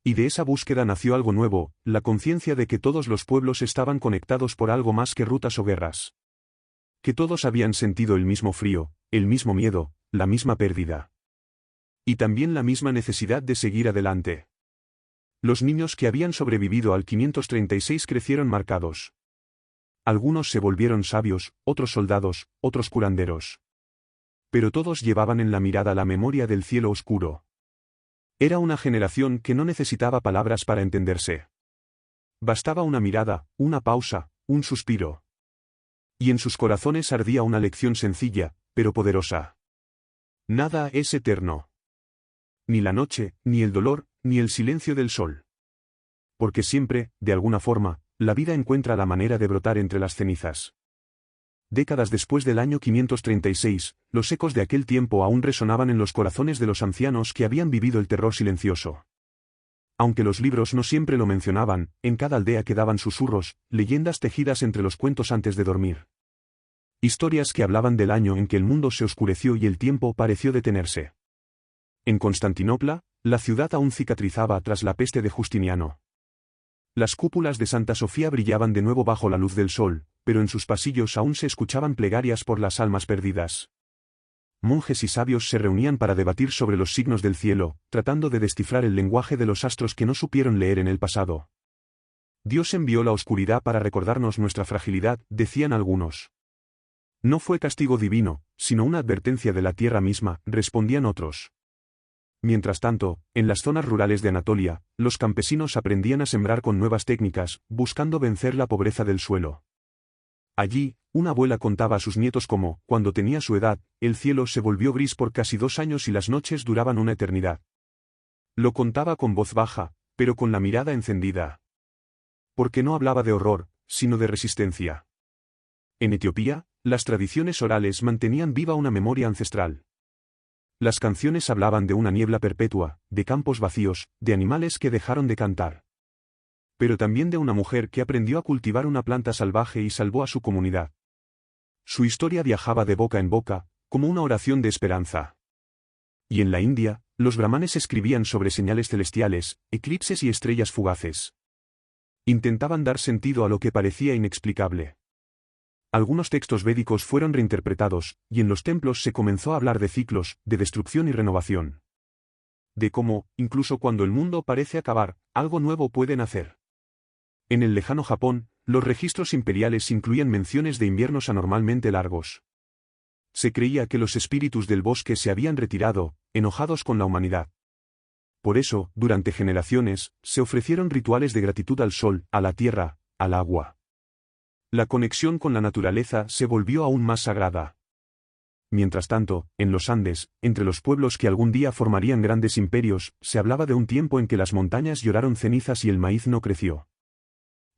Y de esa búsqueda nació algo nuevo, la conciencia de que todos los pueblos estaban conectados por algo más que rutas o guerras. Que todos habían sentido el mismo frío, el mismo miedo, la misma pérdida. Y también la misma necesidad de seguir adelante. Los niños que habían sobrevivido al 536 crecieron marcados. Algunos se volvieron sabios, otros soldados, otros curanderos. Pero todos llevaban en la mirada la memoria del cielo oscuro. Era una generación que no necesitaba palabras para entenderse. Bastaba una mirada, una pausa, un suspiro. Y en sus corazones ardía una lección sencilla, pero poderosa. Nada es eterno. Ni la noche, ni el dolor, ni el silencio del sol. Porque siempre, de alguna forma, la vida encuentra la manera de brotar entre las cenizas. Décadas después del año 536, los ecos de aquel tiempo aún resonaban en los corazones de los ancianos que habían vivido el terror silencioso. Aunque los libros no siempre lo mencionaban, en cada aldea quedaban susurros, leyendas tejidas entre los cuentos antes de dormir. Historias que hablaban del año en que el mundo se oscureció y el tiempo pareció detenerse. En Constantinopla, la ciudad aún cicatrizaba tras la peste de Justiniano. Las cúpulas de Santa Sofía brillaban de nuevo bajo la luz del sol, pero en sus pasillos aún se escuchaban plegarias por las almas perdidas. Monjes y sabios se reunían para debatir sobre los signos del cielo, tratando de descifrar el lenguaje de los astros que no supieron leer en el pasado. Dios envió la oscuridad para recordarnos nuestra fragilidad, decían algunos. No fue castigo divino, sino una advertencia de la tierra misma, respondían otros. Mientras tanto, en las zonas rurales de Anatolia, los campesinos aprendían a sembrar con nuevas técnicas, buscando vencer la pobreza del suelo. Allí, una abuela contaba a sus nietos cómo, cuando tenía su edad, el cielo se volvió gris por casi 2 años y las noches duraban una eternidad. Lo contaba con voz baja, pero con la mirada encendida. Porque no hablaba de horror, sino de resistencia. En Etiopía, las tradiciones orales mantenían viva una memoria ancestral. Las canciones hablaban de una niebla perpetua, de campos vacíos, de animales que dejaron de cantar. Pero también de una mujer que aprendió a cultivar una planta salvaje y salvó a su comunidad. Su historia viajaba de boca en boca, como una oración de esperanza. Y en la India, los brahmanes escribían sobre señales celestiales, eclipses y estrellas fugaces. Intentaban dar sentido a lo que parecía inexplicable. Algunos textos védicos fueron reinterpretados, y en los templos se comenzó a hablar de ciclos, de destrucción y renovación. De cómo, incluso cuando el mundo parece acabar, algo nuevo puede nacer. En el lejano Japón, los registros imperiales incluían menciones de inviernos anormalmente largos. Se creía que los espíritus del bosque se habían retirado, enojados con la humanidad. Por eso, durante generaciones, se ofrecieron rituales de gratitud al sol, a la tierra, al agua. La conexión con la naturaleza se volvió aún más sagrada. Mientras tanto, en los Andes, entre los pueblos que algún día formarían grandes imperios, se hablaba de un tiempo en que las montañas lloraron cenizas y el maíz no creció.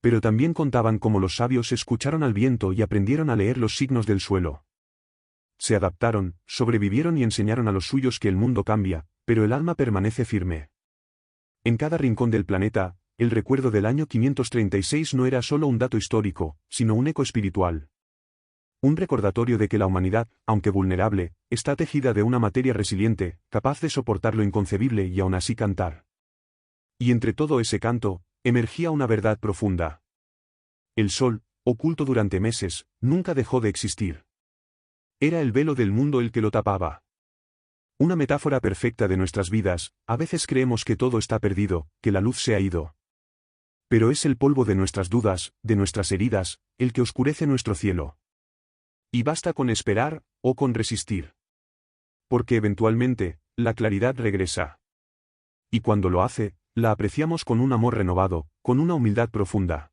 Pero también contaban cómo los sabios escucharon al viento y aprendieron a leer los signos del suelo. Se adaptaron, sobrevivieron y enseñaron a los suyos que el mundo cambia, pero el alma permanece firme. En cada rincón del planeta, el recuerdo del año 536 no era solo un dato histórico, sino un eco espiritual. Un recordatorio de que la humanidad, aunque vulnerable, está tejida de una materia resiliente, capaz de soportar lo inconcebible y aún así cantar. Y entre todo ese canto, emergía una verdad profunda. El sol, oculto durante meses, nunca dejó de existir. Era el velo del mundo el que lo tapaba. Una metáfora perfecta de nuestras vidas, a veces creemos que todo está perdido, que la luz se ha ido. Pero es el polvo de nuestras dudas, de nuestras heridas, el que oscurece nuestro cielo. Y basta con esperar, o con resistir. Porque eventualmente, la claridad regresa. Y cuando lo hace, la apreciamos con un amor renovado, con una humildad profunda.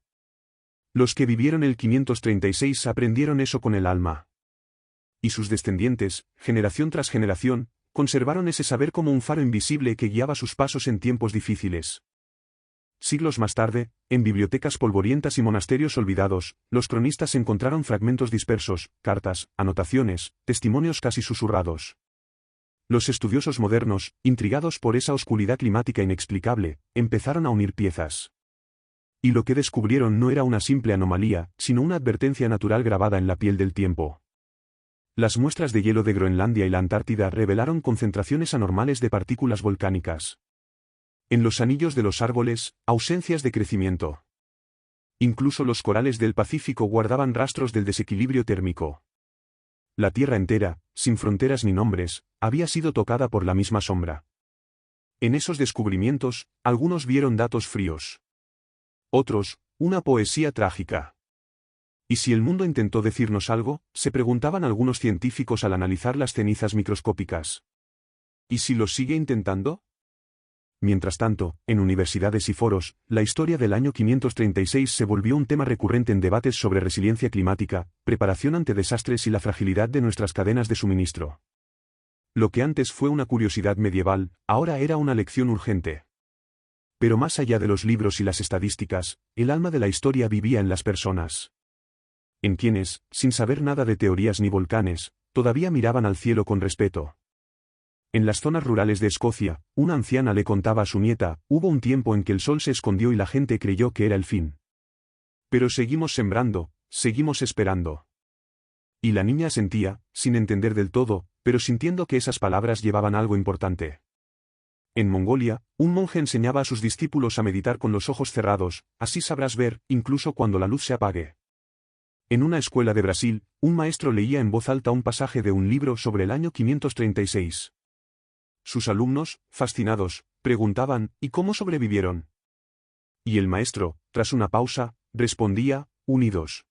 Los que vivieron el 536 aprendieron eso con el alma. Y sus descendientes, generación tras generación, conservaron ese saber como un faro invisible que guiaba sus pasos en tiempos difíciles. Siglos más tarde, en bibliotecas polvorientas y monasterios olvidados, los cronistas encontraron fragmentos dispersos, cartas, anotaciones, testimonios casi susurrados. Los estudiosos modernos, intrigados por esa oscuridad climática inexplicable, empezaron a unir piezas. Y lo que descubrieron no era una simple anomalía, sino una advertencia natural grabada en la piel del tiempo. Las muestras de hielo de Groenlandia y la Antártida revelaron concentraciones anormales de partículas volcánicas. En los anillos de los árboles, ausencias de crecimiento. Incluso los corales del Pacífico guardaban rastros del desequilibrio térmico. La tierra entera, sin fronteras ni nombres, había sido tocada por la misma sombra. En esos descubrimientos, algunos vieron datos fríos. Otros, una poesía trágica. ¿Y si el mundo intentó decirnos algo?, se preguntaban algunos científicos al analizar las cenizas microscópicas. ¿Y si lo sigue intentando? Mientras tanto, en universidades y foros, la historia del año 536 se volvió un tema recurrente en debates sobre resiliencia climática, preparación ante desastres y la fragilidad de nuestras cadenas de suministro. Lo que antes fue una curiosidad medieval, ahora era una lección urgente. Pero más allá de los libros y las estadísticas, el alma de la historia vivía en las personas. En quienes, sin saber nada de teorías ni volcanes, todavía miraban al cielo con respeto. En las zonas rurales de Escocia, una anciana le contaba a su nieta, hubo un tiempo en que el sol se escondió y la gente creyó que era el fin. Pero seguimos sembrando, seguimos esperando. Y la niña sentía, sin entender del todo, pero sintiendo que esas palabras llevaban algo importante. En Mongolia, un monje enseñaba a sus discípulos a meditar con los ojos cerrados, así sabrás ver, incluso cuando la luz se apague. En una escuela de Brasil, un maestro leía en voz alta un pasaje de un libro sobre el año 536. Sus alumnos, fascinados, preguntaban, ¿y cómo sobrevivieron? Y el maestro, tras una pausa, respondía, unidos.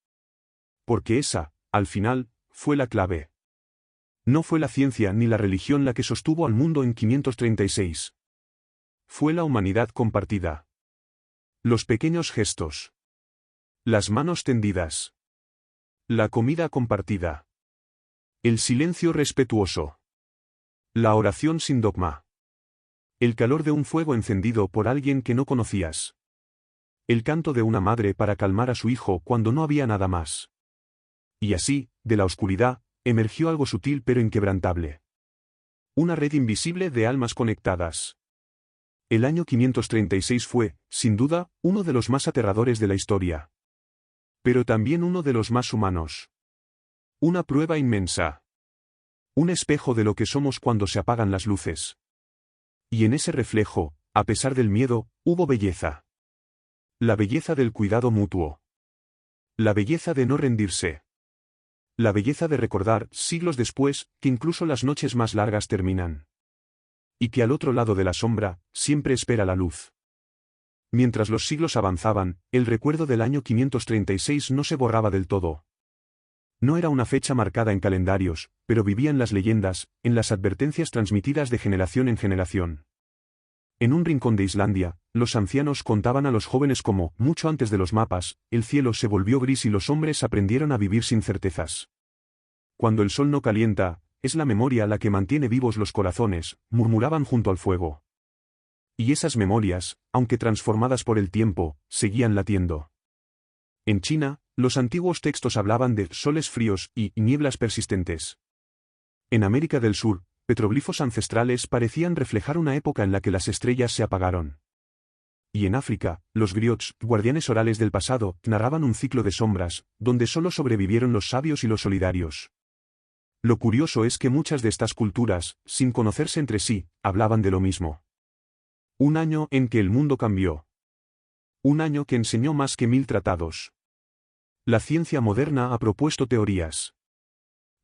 Porque esa, al final, fue la clave. No fue la ciencia ni la religión la que sostuvo al mundo en 536. Fue la humanidad compartida. Los pequeños gestos. Las manos tendidas. La comida compartida. El silencio respetuoso. La oración sin dogma. El calor de un fuego encendido por alguien que no conocías. El canto de una madre para calmar a su hijo cuando no había nada más. Y así, de la oscuridad, emergió algo sutil pero inquebrantable. Una red invisible de almas conectadas. El año 536 fue, sin duda, uno de los más aterradores de la historia. Pero también uno de los más humanos. Una prueba inmensa. Un espejo de lo que somos cuando se apagan las luces. Y en ese reflejo, a pesar del miedo, hubo belleza. La belleza del cuidado mutuo. La belleza de no rendirse. La belleza de recordar, siglos después, que incluso las noches más largas terminan. Y que al otro lado de la sombra, siempre espera la luz. Mientras los siglos avanzaban, el recuerdo del año 536 no se borraba del todo. No era una fecha marcada en calendarios, pero vivía en las leyendas, en las advertencias transmitidas de generación en generación. En un rincón de Islandia, los ancianos contaban a los jóvenes cómo, mucho antes de los mapas, el cielo se volvió gris y los hombres aprendieron a vivir sin certezas. Cuando el sol no calienta, es la memoria la que mantiene vivos los corazones, murmuraban junto al fuego. Y esas memorias, aunque transformadas por el tiempo, seguían latiendo. En China, los antiguos textos hablaban de soles fríos y nieblas persistentes. En América del Sur, petroglifos ancestrales parecían reflejar una época en la que las estrellas se apagaron. Y en África, los griots, guardianes orales del pasado, narraban un ciclo de sombras, donde solo sobrevivieron los sabios y los solidarios. Lo curioso es que muchas de estas culturas, sin conocerse entre sí, hablaban de lo mismo. Un año en que el mundo cambió. Un año que enseñó más que 1000 tratados. La ciencia moderna ha propuesto teorías.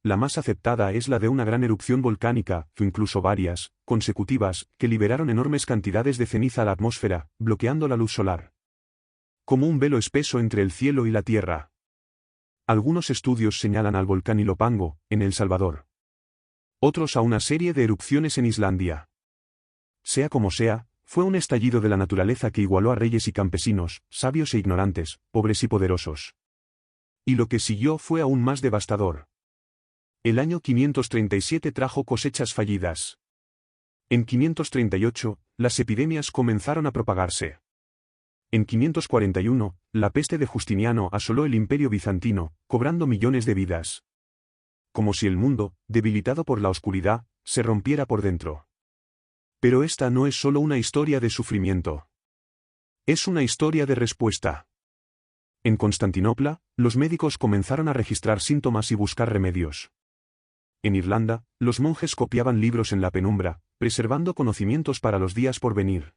La más aceptada es la de una gran erupción volcánica, o incluso varias, consecutivas, que liberaron enormes cantidades de ceniza a la atmósfera, bloqueando la luz solar. Como un velo espeso entre el cielo y la tierra. Algunos estudios señalan al volcán Ilopango, en El Salvador. Otros a una serie de erupciones en Islandia. Sea como sea, fue un estallido de la naturaleza que igualó a reyes y campesinos, sabios e ignorantes, pobres y poderosos. Y lo que siguió fue aún más devastador. El año 537 trajo cosechas fallidas. En 538, las epidemias comenzaron a propagarse. En 541, la peste de Justiniano asoló el imperio bizantino, cobrando millones de vidas. Como si el mundo, debilitado por la oscuridad, se rompiera por dentro. Pero esta no es solo una historia de sufrimiento. Es una historia de respuesta. En Constantinopla, los médicos comenzaron a registrar síntomas y buscar remedios. En Irlanda, los monjes copiaban libros en la penumbra, preservando conocimientos para los días por venir.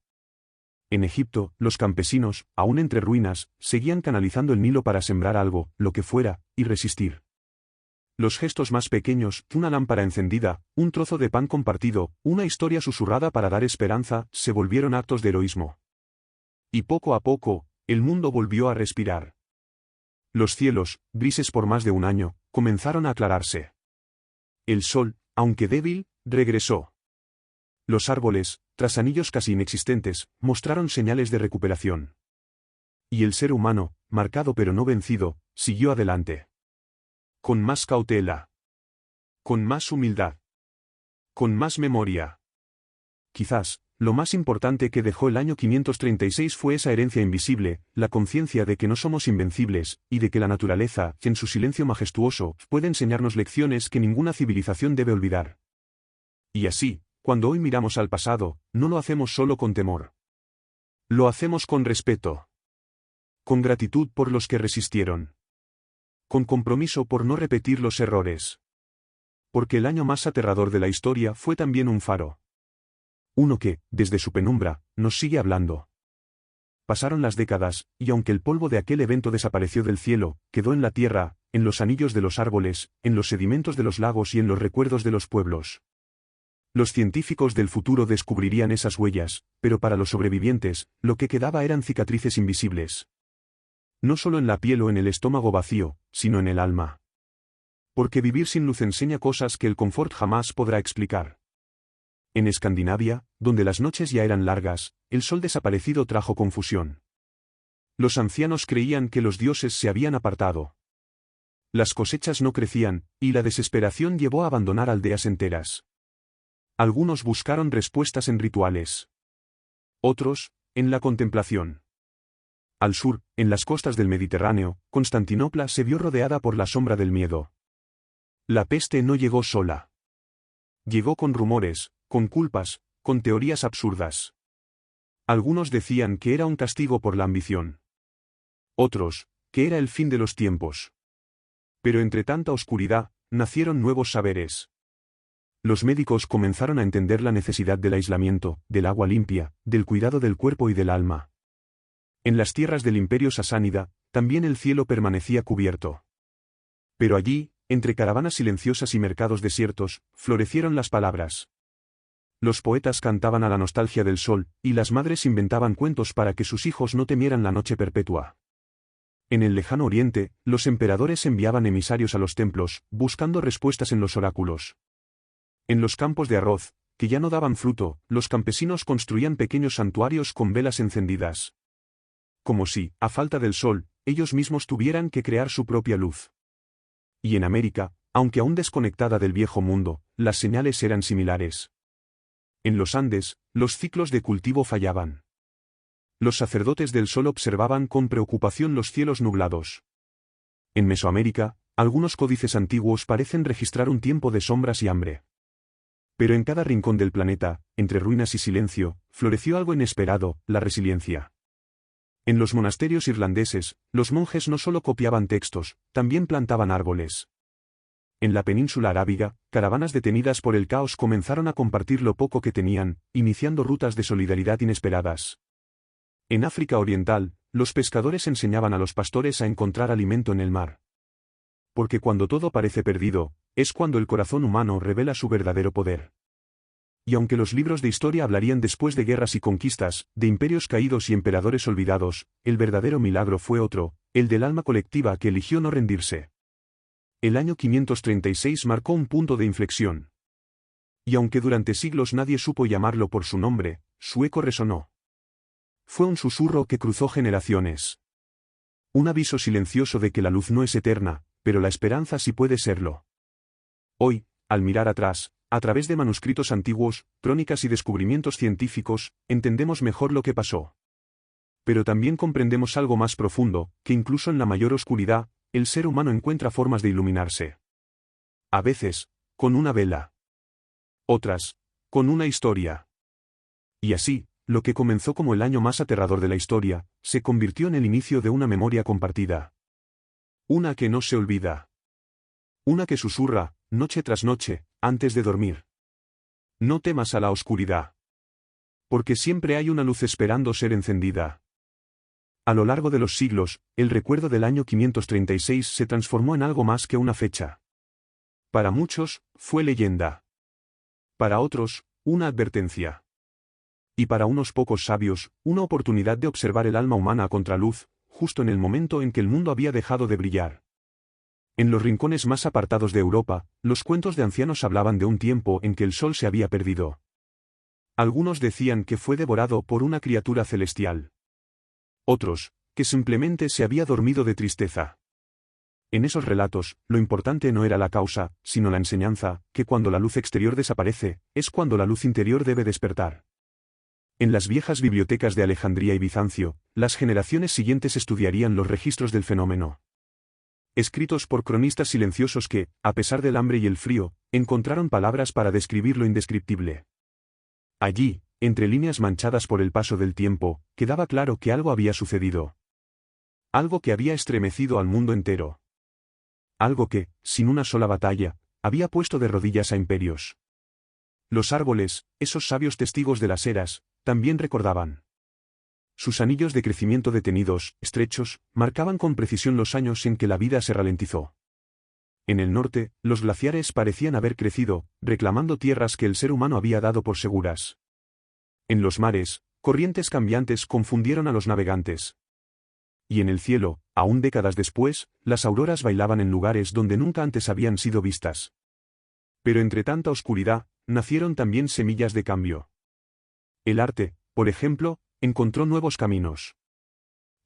En Egipto, los campesinos, aún entre ruinas, seguían canalizando el Nilo para sembrar algo, lo que fuera, y resistir. Los gestos más pequeños, una lámpara encendida, un trozo de pan compartido, una historia susurrada para dar esperanza, se volvieron actos de heroísmo. Y poco a poco, el mundo volvió a respirar. Los cielos, grises por más de un año, comenzaron a aclararse. El sol, aunque débil, regresó. Los árboles, tras anillos casi inexistentes, mostraron señales de recuperación. Y el ser humano, marcado pero no vencido, siguió adelante. Con más cautela. Con más humildad. Con más memoria. Quizás, lo más importante que dejó el año 536 fue esa herencia invisible, la conciencia de que no somos invencibles, y de que la naturaleza, en su silencio majestuoso, puede enseñarnos lecciones que ninguna civilización debe olvidar. Y así, cuando hoy miramos al pasado, no lo hacemos solo con temor. Lo hacemos con respeto. Con gratitud por los que resistieron. Con compromiso por no repetir los errores. Porque el año más aterrador de la historia fue también un faro. Uno que, desde su penumbra, nos sigue hablando. Pasaron las décadas, y aunque el polvo de aquel evento desapareció del cielo, quedó en la tierra, en los anillos de los árboles, en los sedimentos de los lagos y en los recuerdos de los pueblos. Los científicos del futuro descubrirían esas huellas, pero para los sobrevivientes, lo que quedaba eran cicatrices invisibles. No solo en la piel o en el estómago vacío, sino en el alma. Porque vivir sin luz enseña cosas que el confort jamás podrá explicar. En Escandinavia, donde las noches ya eran largas, el sol desaparecido trajo confusión. Los ancianos creían que los dioses se habían apartado. Las cosechas no crecían, y la desesperación llevó a abandonar aldeas enteras. Algunos buscaron respuestas en rituales. Otros, en la contemplación. Al sur, en las costas del Mediterráneo, Constantinopla se vio rodeada por la sombra del miedo. La peste no llegó sola. Llegó con rumores, con culpas, con teorías absurdas. Algunos decían que era un castigo por la ambición. Otros, que era el fin de los tiempos. Pero entre tanta oscuridad, nacieron nuevos saberes. Los médicos comenzaron a entender la necesidad del aislamiento, del agua limpia, del cuidado del cuerpo y del alma. En las tierras del Imperio Sasánida, también el cielo permanecía cubierto. Pero allí, entre caravanas silenciosas y mercados desiertos, florecieron las palabras. Los poetas cantaban a la nostalgia del sol, y las madres inventaban cuentos para que sus hijos no temieran la noche perpetua. En el lejano oriente, los emperadores enviaban emisarios a los templos, buscando respuestas en los oráculos. En los campos de arroz, que ya no daban fruto, los campesinos construían pequeños santuarios con velas encendidas. Como si, a falta del sol, ellos mismos tuvieran que crear su propia luz. Y en América, aunque aún desconectada del viejo mundo, las señales eran similares. En los Andes, los ciclos de cultivo fallaban. Los sacerdotes del sol observaban con preocupación los cielos nublados. En Mesoamérica, algunos códices antiguos parecen registrar un tiempo de sombras y hambre. Pero en cada rincón del planeta, entre ruinas y silencio, floreció algo inesperado, la resiliencia. En los monasterios irlandeses, los monjes no solo copiaban textos, también plantaban árboles. En la península arábiga, caravanas detenidas por el caos comenzaron a compartir lo poco que tenían, iniciando rutas de solidaridad inesperadas. En África Oriental, los pescadores enseñaban a los pastores a encontrar alimento en el mar. Porque cuando todo parece perdido, es cuando el corazón humano revela su verdadero poder. Y aunque los libros de historia hablarían después de guerras y conquistas, de imperios caídos y emperadores olvidados, el verdadero milagro fue otro, el del alma colectiva que eligió no rendirse. El año 536 marcó un punto de inflexión. Y aunque durante siglos nadie supo llamarlo por su nombre, su eco resonó. Fue un susurro que cruzó generaciones. Un aviso silencioso de que la luz no es eterna, pero la esperanza sí puede serlo. Hoy, al mirar atrás, a través de manuscritos antiguos, crónicas y descubrimientos científicos, entendemos mejor lo que pasó. Pero también comprendemos algo más profundo, que incluso en la mayor oscuridad, el ser humano encuentra formas de iluminarse. A veces, con una vela. Otras, con una historia. Y así, lo que comenzó como el año más aterrador de la historia, se convirtió en el inicio de una memoria compartida. Una que no se olvida. Una que susurra, noche tras noche, antes de dormir. No temas a la oscuridad. Porque siempre hay una luz esperando ser encendida. A lo largo de los siglos, el recuerdo del año 536 se transformó en algo más que una fecha. Para muchos, fue leyenda. Para otros, una advertencia. Y para unos pocos sabios, una oportunidad de observar el alma humana a contraluz, justo en el momento en que el mundo había dejado de brillar. En los rincones más apartados de Europa, los cuentos de ancianos hablaban de un tiempo en que el sol se había perdido. Algunos decían que fue devorado por una criatura celestial. Otros, que simplemente se había dormido de tristeza. En esos relatos, lo importante no era la causa, sino la enseñanza, que cuando la luz exterior desaparece, es cuando la luz interior debe despertar. En las viejas bibliotecas de Alejandría y Bizancio, las generaciones siguientes estudiarían los registros del fenómeno. Escritos por cronistas silenciosos que, a pesar del hambre y el frío, encontraron palabras para describir lo indescriptible. Allí, entre líneas manchadas por el paso del tiempo, quedaba claro que algo había sucedido. Algo que había estremecido al mundo entero. Algo que, sin una sola batalla, había puesto de rodillas a imperios. Los árboles, esos sabios testigos de las eras, también recordaban. Sus anillos de crecimiento detenidos, estrechos, marcaban con precisión los años en que la vida se ralentizó. En el norte, los glaciares parecían haber crecido, reclamando tierras que el ser humano había dado por seguras. En los mares, corrientes cambiantes confundieron a los navegantes. Y en el cielo, aún décadas después, las auroras bailaban en lugares donde nunca antes habían sido vistas. Pero entre tanta oscuridad, nacieron también semillas de cambio. El arte, por ejemplo, encontró nuevos caminos.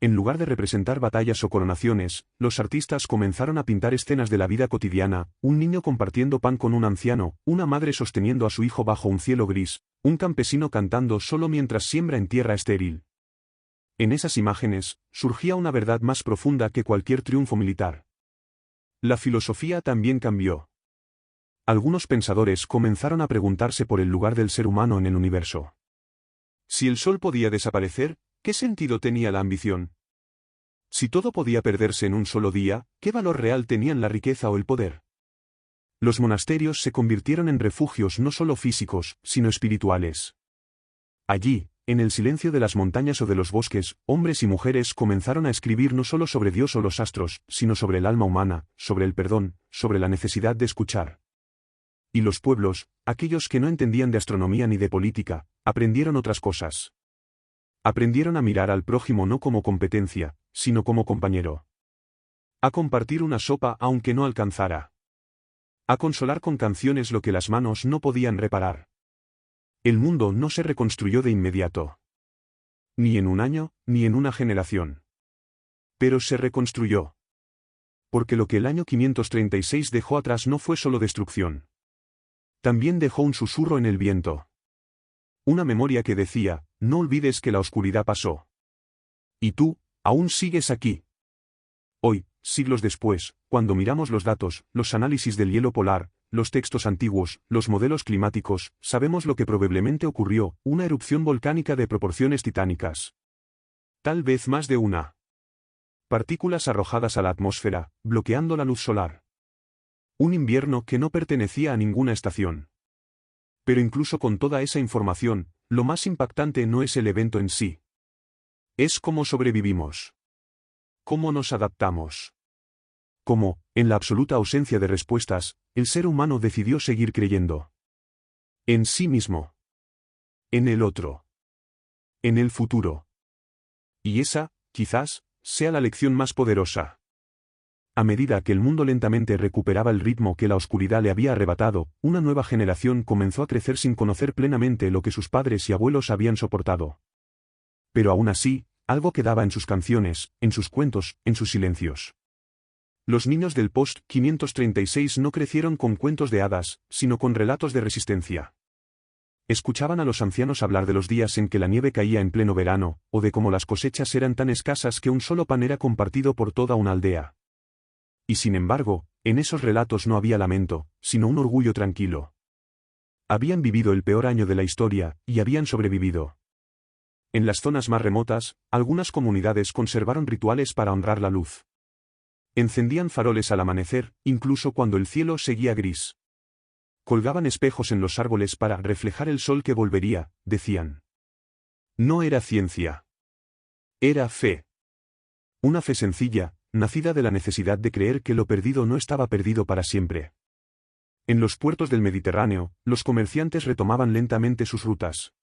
En lugar de representar batallas o coronaciones, los artistas comenzaron a pintar escenas de la vida cotidiana, un niño compartiendo pan con un anciano, una madre sosteniendo a su hijo bajo un cielo gris, un campesino cantando solo mientras siembra en tierra estéril. En esas imágenes, surgía una verdad más profunda que cualquier triunfo militar. La filosofía también cambió. Algunos pensadores comenzaron a preguntarse por el lugar del ser humano en el universo. Si el sol podía desaparecer, ¿qué sentido tenía la ambición? Si todo podía perderse en un solo día, ¿qué valor real tenían la riqueza o el poder? Los monasterios se convirtieron en refugios no solo físicos, sino espirituales. Allí, en el silencio de las montañas o de los bosques, hombres y mujeres comenzaron a escribir no solo sobre Dios o los astros, sino sobre el alma humana, sobre el perdón, sobre la necesidad de escuchar. Y los pueblos, aquellos que no entendían de astronomía ni de política, aprendieron otras cosas. Aprendieron a mirar al prójimo no como competencia, sino como compañero. A compartir una sopa aunque no alcanzara. A consolar con canciones lo que las manos no podían reparar. El mundo no se reconstruyó de inmediato. Ni en un año, ni en una generación. Pero se reconstruyó. Porque lo que el año 536 dejó atrás no fue solo destrucción. También dejó un susurro en el viento. Una memoria que decía, no olvides que la oscuridad pasó. Y tú, aún sigues aquí. Hoy, siglos después, cuando miramos los datos, los análisis del hielo polar, los textos antiguos, los modelos climáticos, sabemos lo que probablemente ocurrió, una erupción volcánica de proporciones titánicas. Tal vez más de una. Partículas arrojadas a la atmósfera, bloqueando la luz solar. Un invierno que no pertenecía a ninguna estación. Pero incluso con toda esa información, lo más impactante no es el evento en sí. Es cómo sobrevivimos. Cómo nos adaptamos. Cómo, en la absoluta ausencia de respuestas, el ser humano decidió seguir creyendo. En sí mismo. En el otro. En el futuro. Y esa, quizás, sea la lección más poderosa. A medida que el mundo lentamente recuperaba el ritmo que la oscuridad le había arrebatado, una nueva generación comenzó a crecer sin conocer plenamente lo que sus padres y abuelos habían soportado. Pero aún así, algo quedaba en sus canciones, en sus cuentos, en sus silencios. Los niños del post-536 no crecieron con cuentos de hadas, sino con relatos de resistencia. Escuchaban a los ancianos hablar de los días en que la nieve caía en pleno verano, o de cómo las cosechas eran tan escasas que un solo pan era compartido por toda una aldea. Y sin embargo, en esos relatos no había lamento, sino un orgullo tranquilo. Habían vivido el peor año de la historia, y habían sobrevivido. En las zonas más remotas, algunas comunidades conservaron rituales para honrar la luz. Encendían faroles al amanecer, incluso cuando el cielo seguía gris. Colgaban espejos en los árboles para reflejar el sol que volvería, decían. No era ciencia. Era fe. Una fe sencilla, nacida de la necesidad de creer que lo perdido no estaba perdido para siempre. En los puertos del Mediterráneo, los comerciantes retomaban lentamente sus rutas.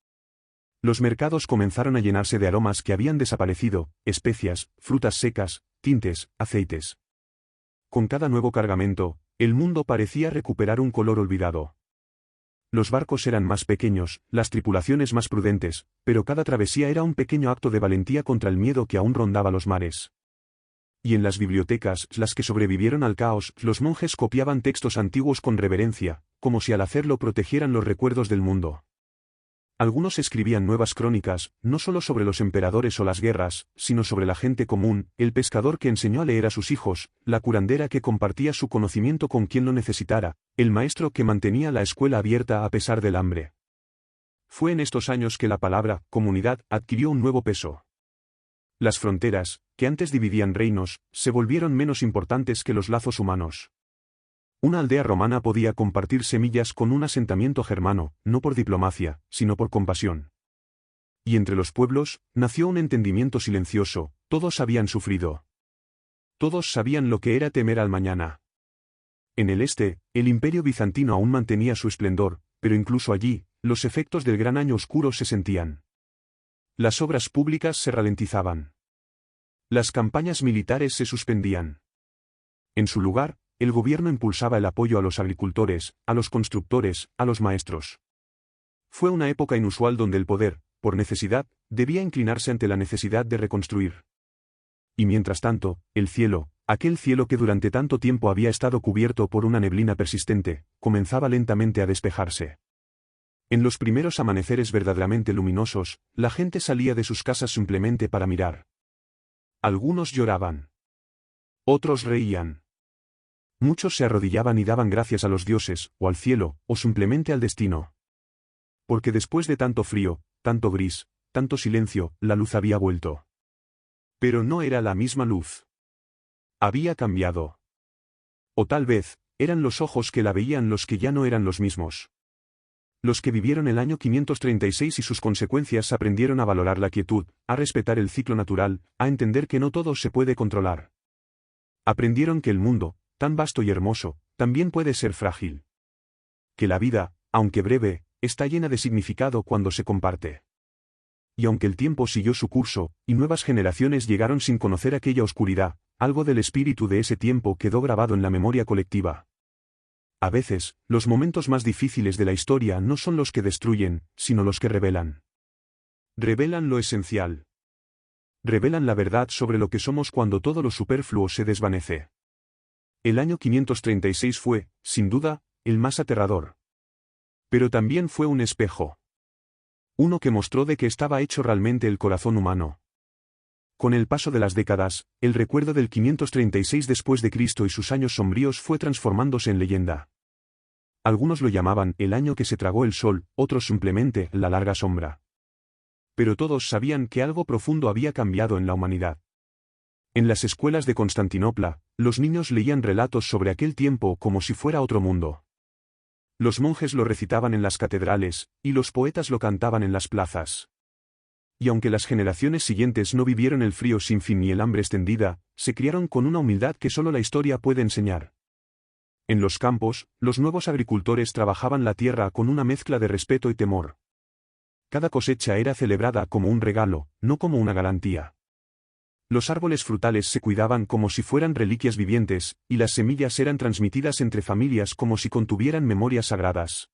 Los mercados comenzaron a llenarse de aromas que habían desaparecido, especias, frutas secas, tintes, aceites. Con cada nuevo cargamento, el mundo parecía recuperar un color olvidado. Los barcos eran más pequeños, las tripulaciones más prudentes, pero cada travesía era un pequeño acto de valentía contra el miedo que aún rondaba los mares. Y en las bibliotecas, las que sobrevivieron al caos, los monjes copiaban textos antiguos con reverencia, como si al hacerlo protegieran los recuerdos del mundo. Algunos escribían nuevas crónicas, no solo sobre los emperadores o las guerras, sino sobre la gente común, el pescador que enseñó a leer a sus hijos, la curandera que compartía su conocimiento con quien lo necesitara, el maestro que mantenía la escuela abierta a pesar del hambre. Fue en estos años que la palabra comunidad adquirió un nuevo peso. Las fronteras, que antes dividían reinos, se volvieron menos importantes que los lazos humanos. Una aldea romana podía compartir semillas con un asentamiento germano, no por diplomacia, sino por compasión. Y entre los pueblos, nació un entendimiento silencioso, todos habían sufrido. Todos sabían lo que era temer al mañana. En el este, el imperio bizantino aún mantenía su esplendor, pero incluso allí, los efectos del gran año oscuro se sentían. Las obras públicas se ralentizaban. Las campañas militares se suspendían. En su lugar, el gobierno impulsaba el apoyo a los agricultores, a los constructores, a los maestros. Fue una época inusual donde el poder, por necesidad, debía inclinarse ante la necesidad de reconstruir. Y mientras tanto, el cielo, aquel cielo que durante tanto tiempo había estado cubierto por una neblina persistente, comenzaba lentamente a despejarse. En los primeros amaneceres verdaderamente luminosos, la gente salía de sus casas simplemente para mirar. Algunos lloraban. Otros reían. Muchos se arrodillaban y daban gracias a los dioses, o al cielo, o simplemente al destino. Porque después de tanto frío, tanto gris, tanto silencio, la luz había vuelto. Pero no era la misma luz. Había cambiado. O tal vez, eran los ojos que la veían los que ya no eran los mismos. Los que vivieron el año 536 y sus consecuencias aprendieron a valorar la quietud, a respetar el ciclo natural, a entender que no todo se puede controlar. Aprendieron que el mundo, tan vasto y hermoso, también puede ser frágil. Que la vida, aunque breve, está llena de significado cuando se comparte. Y aunque el tiempo siguió su curso, y nuevas generaciones llegaron sin conocer aquella oscuridad, algo del espíritu de ese tiempo quedó grabado en la memoria colectiva. A veces, los momentos más difíciles de la historia no son los que destruyen, sino los que revelan. Revelan lo esencial. Revelan la verdad sobre lo que somos cuando todo lo superfluo se desvanece. El año 536 fue, sin duda, el más aterrador. Pero también fue un espejo. Uno que mostró de qué estaba hecho realmente el corazón humano. Con el paso de las décadas, el recuerdo del 536 después de Cristo y sus años sombríos fue transformándose en leyenda. Algunos lo llamaban el año que se tragó el sol, otros simplemente la larga sombra. Pero todos sabían que algo profundo había cambiado en la humanidad. En las escuelas de Constantinopla, los niños leían relatos sobre aquel tiempo como si fuera otro mundo. Los monjes lo recitaban en las catedrales, y los poetas lo cantaban en las plazas. Y aunque las generaciones siguientes no vivieron el frío sin fin ni el hambre extendida, se criaron con una humildad que solo la historia puede enseñar. En los campos, los nuevos agricultores trabajaban la tierra con una mezcla de respeto y temor. Cada cosecha era celebrada como un regalo, no como una garantía. Los árboles frutales se cuidaban como si fueran reliquias vivientes, y las semillas eran transmitidas entre familias como si contuvieran memorias sagradas.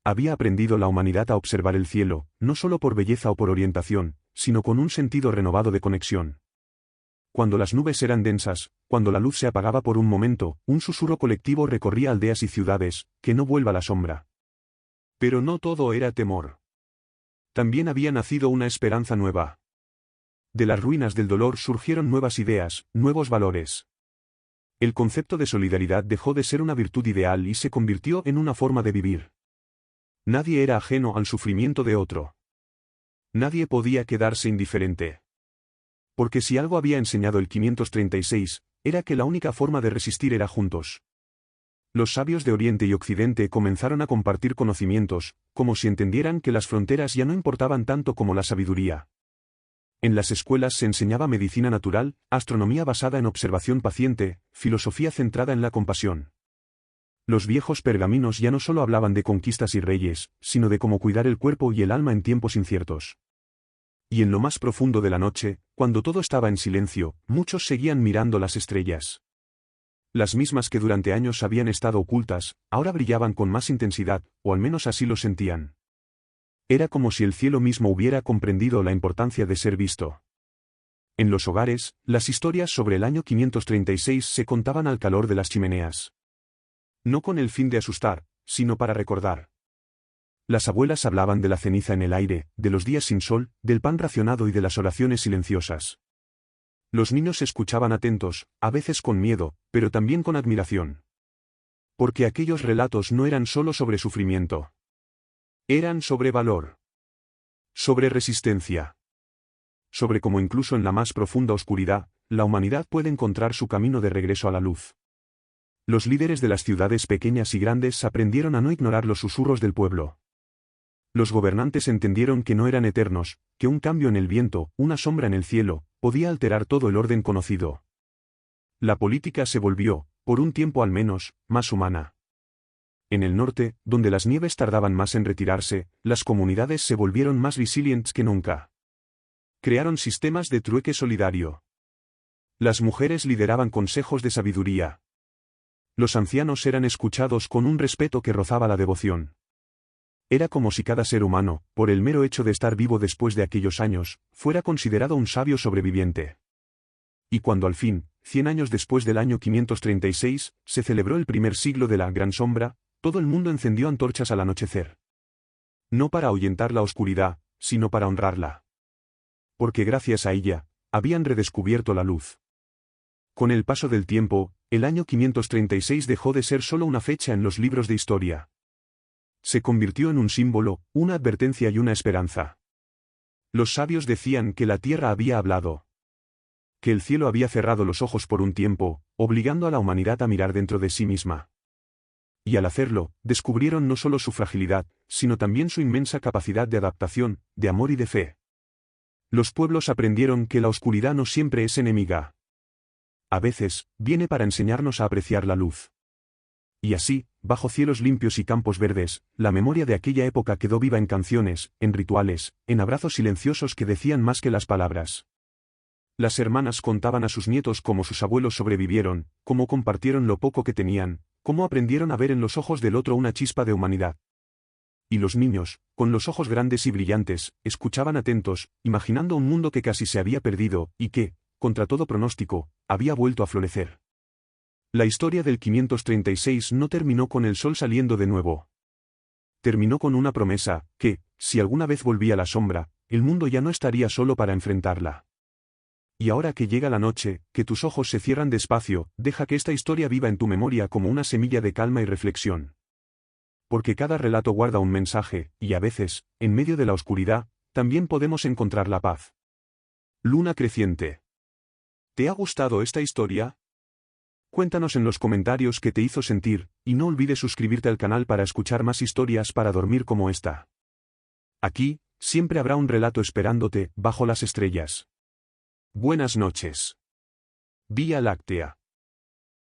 Había aprendido la humanidad a observar el cielo, no solo por belleza o por orientación, sino con un sentido renovado de conexión. Cuando las nubes eran densas, cuando la luz se apagaba por un momento, un susurro colectivo recorría aldeas y ciudades, que no vuelva la sombra. Pero no todo era temor. También había nacido una esperanza nueva. De las ruinas del dolor surgieron nuevas ideas, nuevos valores. El concepto de solidaridad dejó de ser una virtud ideal y se convirtió en una forma de vivir. Nadie era ajeno al sufrimiento de otro. Nadie podía quedarse indiferente. Porque si algo había enseñado el 536, era que la única forma de resistir era juntos. Los sabios de Oriente y Occidente comenzaron a compartir conocimientos, como si entendieran que las fronteras ya no importaban tanto como la sabiduría. En las escuelas se enseñaba medicina natural, astronomía basada en observación paciente, filosofía centrada en la compasión. Los viejos pergaminos ya no solo hablaban de conquistas y reyes, sino de cómo cuidar el cuerpo y el alma en tiempos inciertos. Y en lo más profundo de la noche, cuando todo estaba en silencio, muchos seguían mirando las estrellas. Las mismas que durante años habían estado ocultas, ahora brillaban con más intensidad, o al menos así lo sentían. Era como si el cielo mismo hubiera comprendido la importancia de ser visto. En los hogares, las historias sobre el año 536 se contaban al calor de las chimeneas. No con el fin de asustar, sino para recordar. Las abuelas hablaban de la ceniza en el aire, de los días sin sol, del pan racionado y de las oraciones silenciosas. Los niños escuchaban atentos, a veces con miedo, pero también con admiración. Porque aquellos relatos no eran solo sobre sufrimiento. Eran sobre valor. Sobre resistencia. Sobre cómo incluso en la más profunda oscuridad, la humanidad puede encontrar su camino de regreso a la luz. Los líderes de las ciudades pequeñas y grandes aprendieron a no ignorar los susurros del pueblo. Los gobernantes entendieron que no eran eternos, que un cambio en el viento, una sombra en el cielo, podía alterar todo el orden conocido. La política se volvió, por un tiempo al menos, más humana. En el norte, donde las nieves tardaban más en retirarse, las comunidades se volvieron más resilientes que nunca. Crearon sistemas de trueque solidario. Las mujeres lideraban consejos de sabiduría. Los ancianos eran escuchados con un respeto que rozaba la devoción. Era como si cada ser humano, por el mero hecho de estar vivo después de aquellos años, fuera considerado un sabio sobreviviente. Y cuando al fin, 100 años después del año 536, se celebró el primer siglo de la Gran Sombra, todo el mundo encendió antorchas al anochecer. No para ahuyentar la oscuridad, sino para honrarla. Porque gracias a ella, habían redescubierto la luz. Con el paso del tiempo, el año 536 dejó de ser solo una fecha en los libros de historia. Se convirtió en un símbolo, una advertencia y una esperanza. Los sabios decían que la tierra había hablado. Que el cielo había cerrado los ojos por un tiempo, obligando a la humanidad a mirar dentro de sí misma. Y al hacerlo, descubrieron no solo su fragilidad, sino también su inmensa capacidad de adaptación, de amor y de fe. Los pueblos aprendieron que la oscuridad no siempre es enemiga. A veces, viene para enseñarnos a apreciar la luz. Y así, bajo cielos limpios y campos verdes, la memoria de aquella época quedó viva en canciones, en rituales, en abrazos silenciosos que decían más que las palabras. Las hermanas contaban a sus nietos cómo sus abuelos sobrevivieron, cómo compartieron lo poco que tenían, cómo aprendieron a ver en los ojos del otro una chispa de humanidad. Y los niños, con los ojos grandes y brillantes, escuchaban atentos, imaginando un mundo que casi se había perdido, y que, contra todo pronóstico, había vuelto a florecer. La historia del 536 no terminó con el sol saliendo de nuevo. Terminó con una promesa, que, si alguna vez volvía la sombra, el mundo ya no estaría solo para enfrentarla. Y ahora que llega la noche, que tus ojos se cierran despacio, deja que esta historia viva en tu memoria como una semilla de calma y reflexión. Porque cada relato guarda un mensaje, y a veces, en medio de la oscuridad, también podemos encontrar la paz. Luna creciente. ¿Te ha gustado esta historia? Cuéntanos en los comentarios qué te hizo sentir, y no olvides suscribirte al canal para escuchar más historias para dormir como esta. Aquí, siempre habrá un relato esperándote, bajo las estrellas. Buenas noches. Vía Láctea.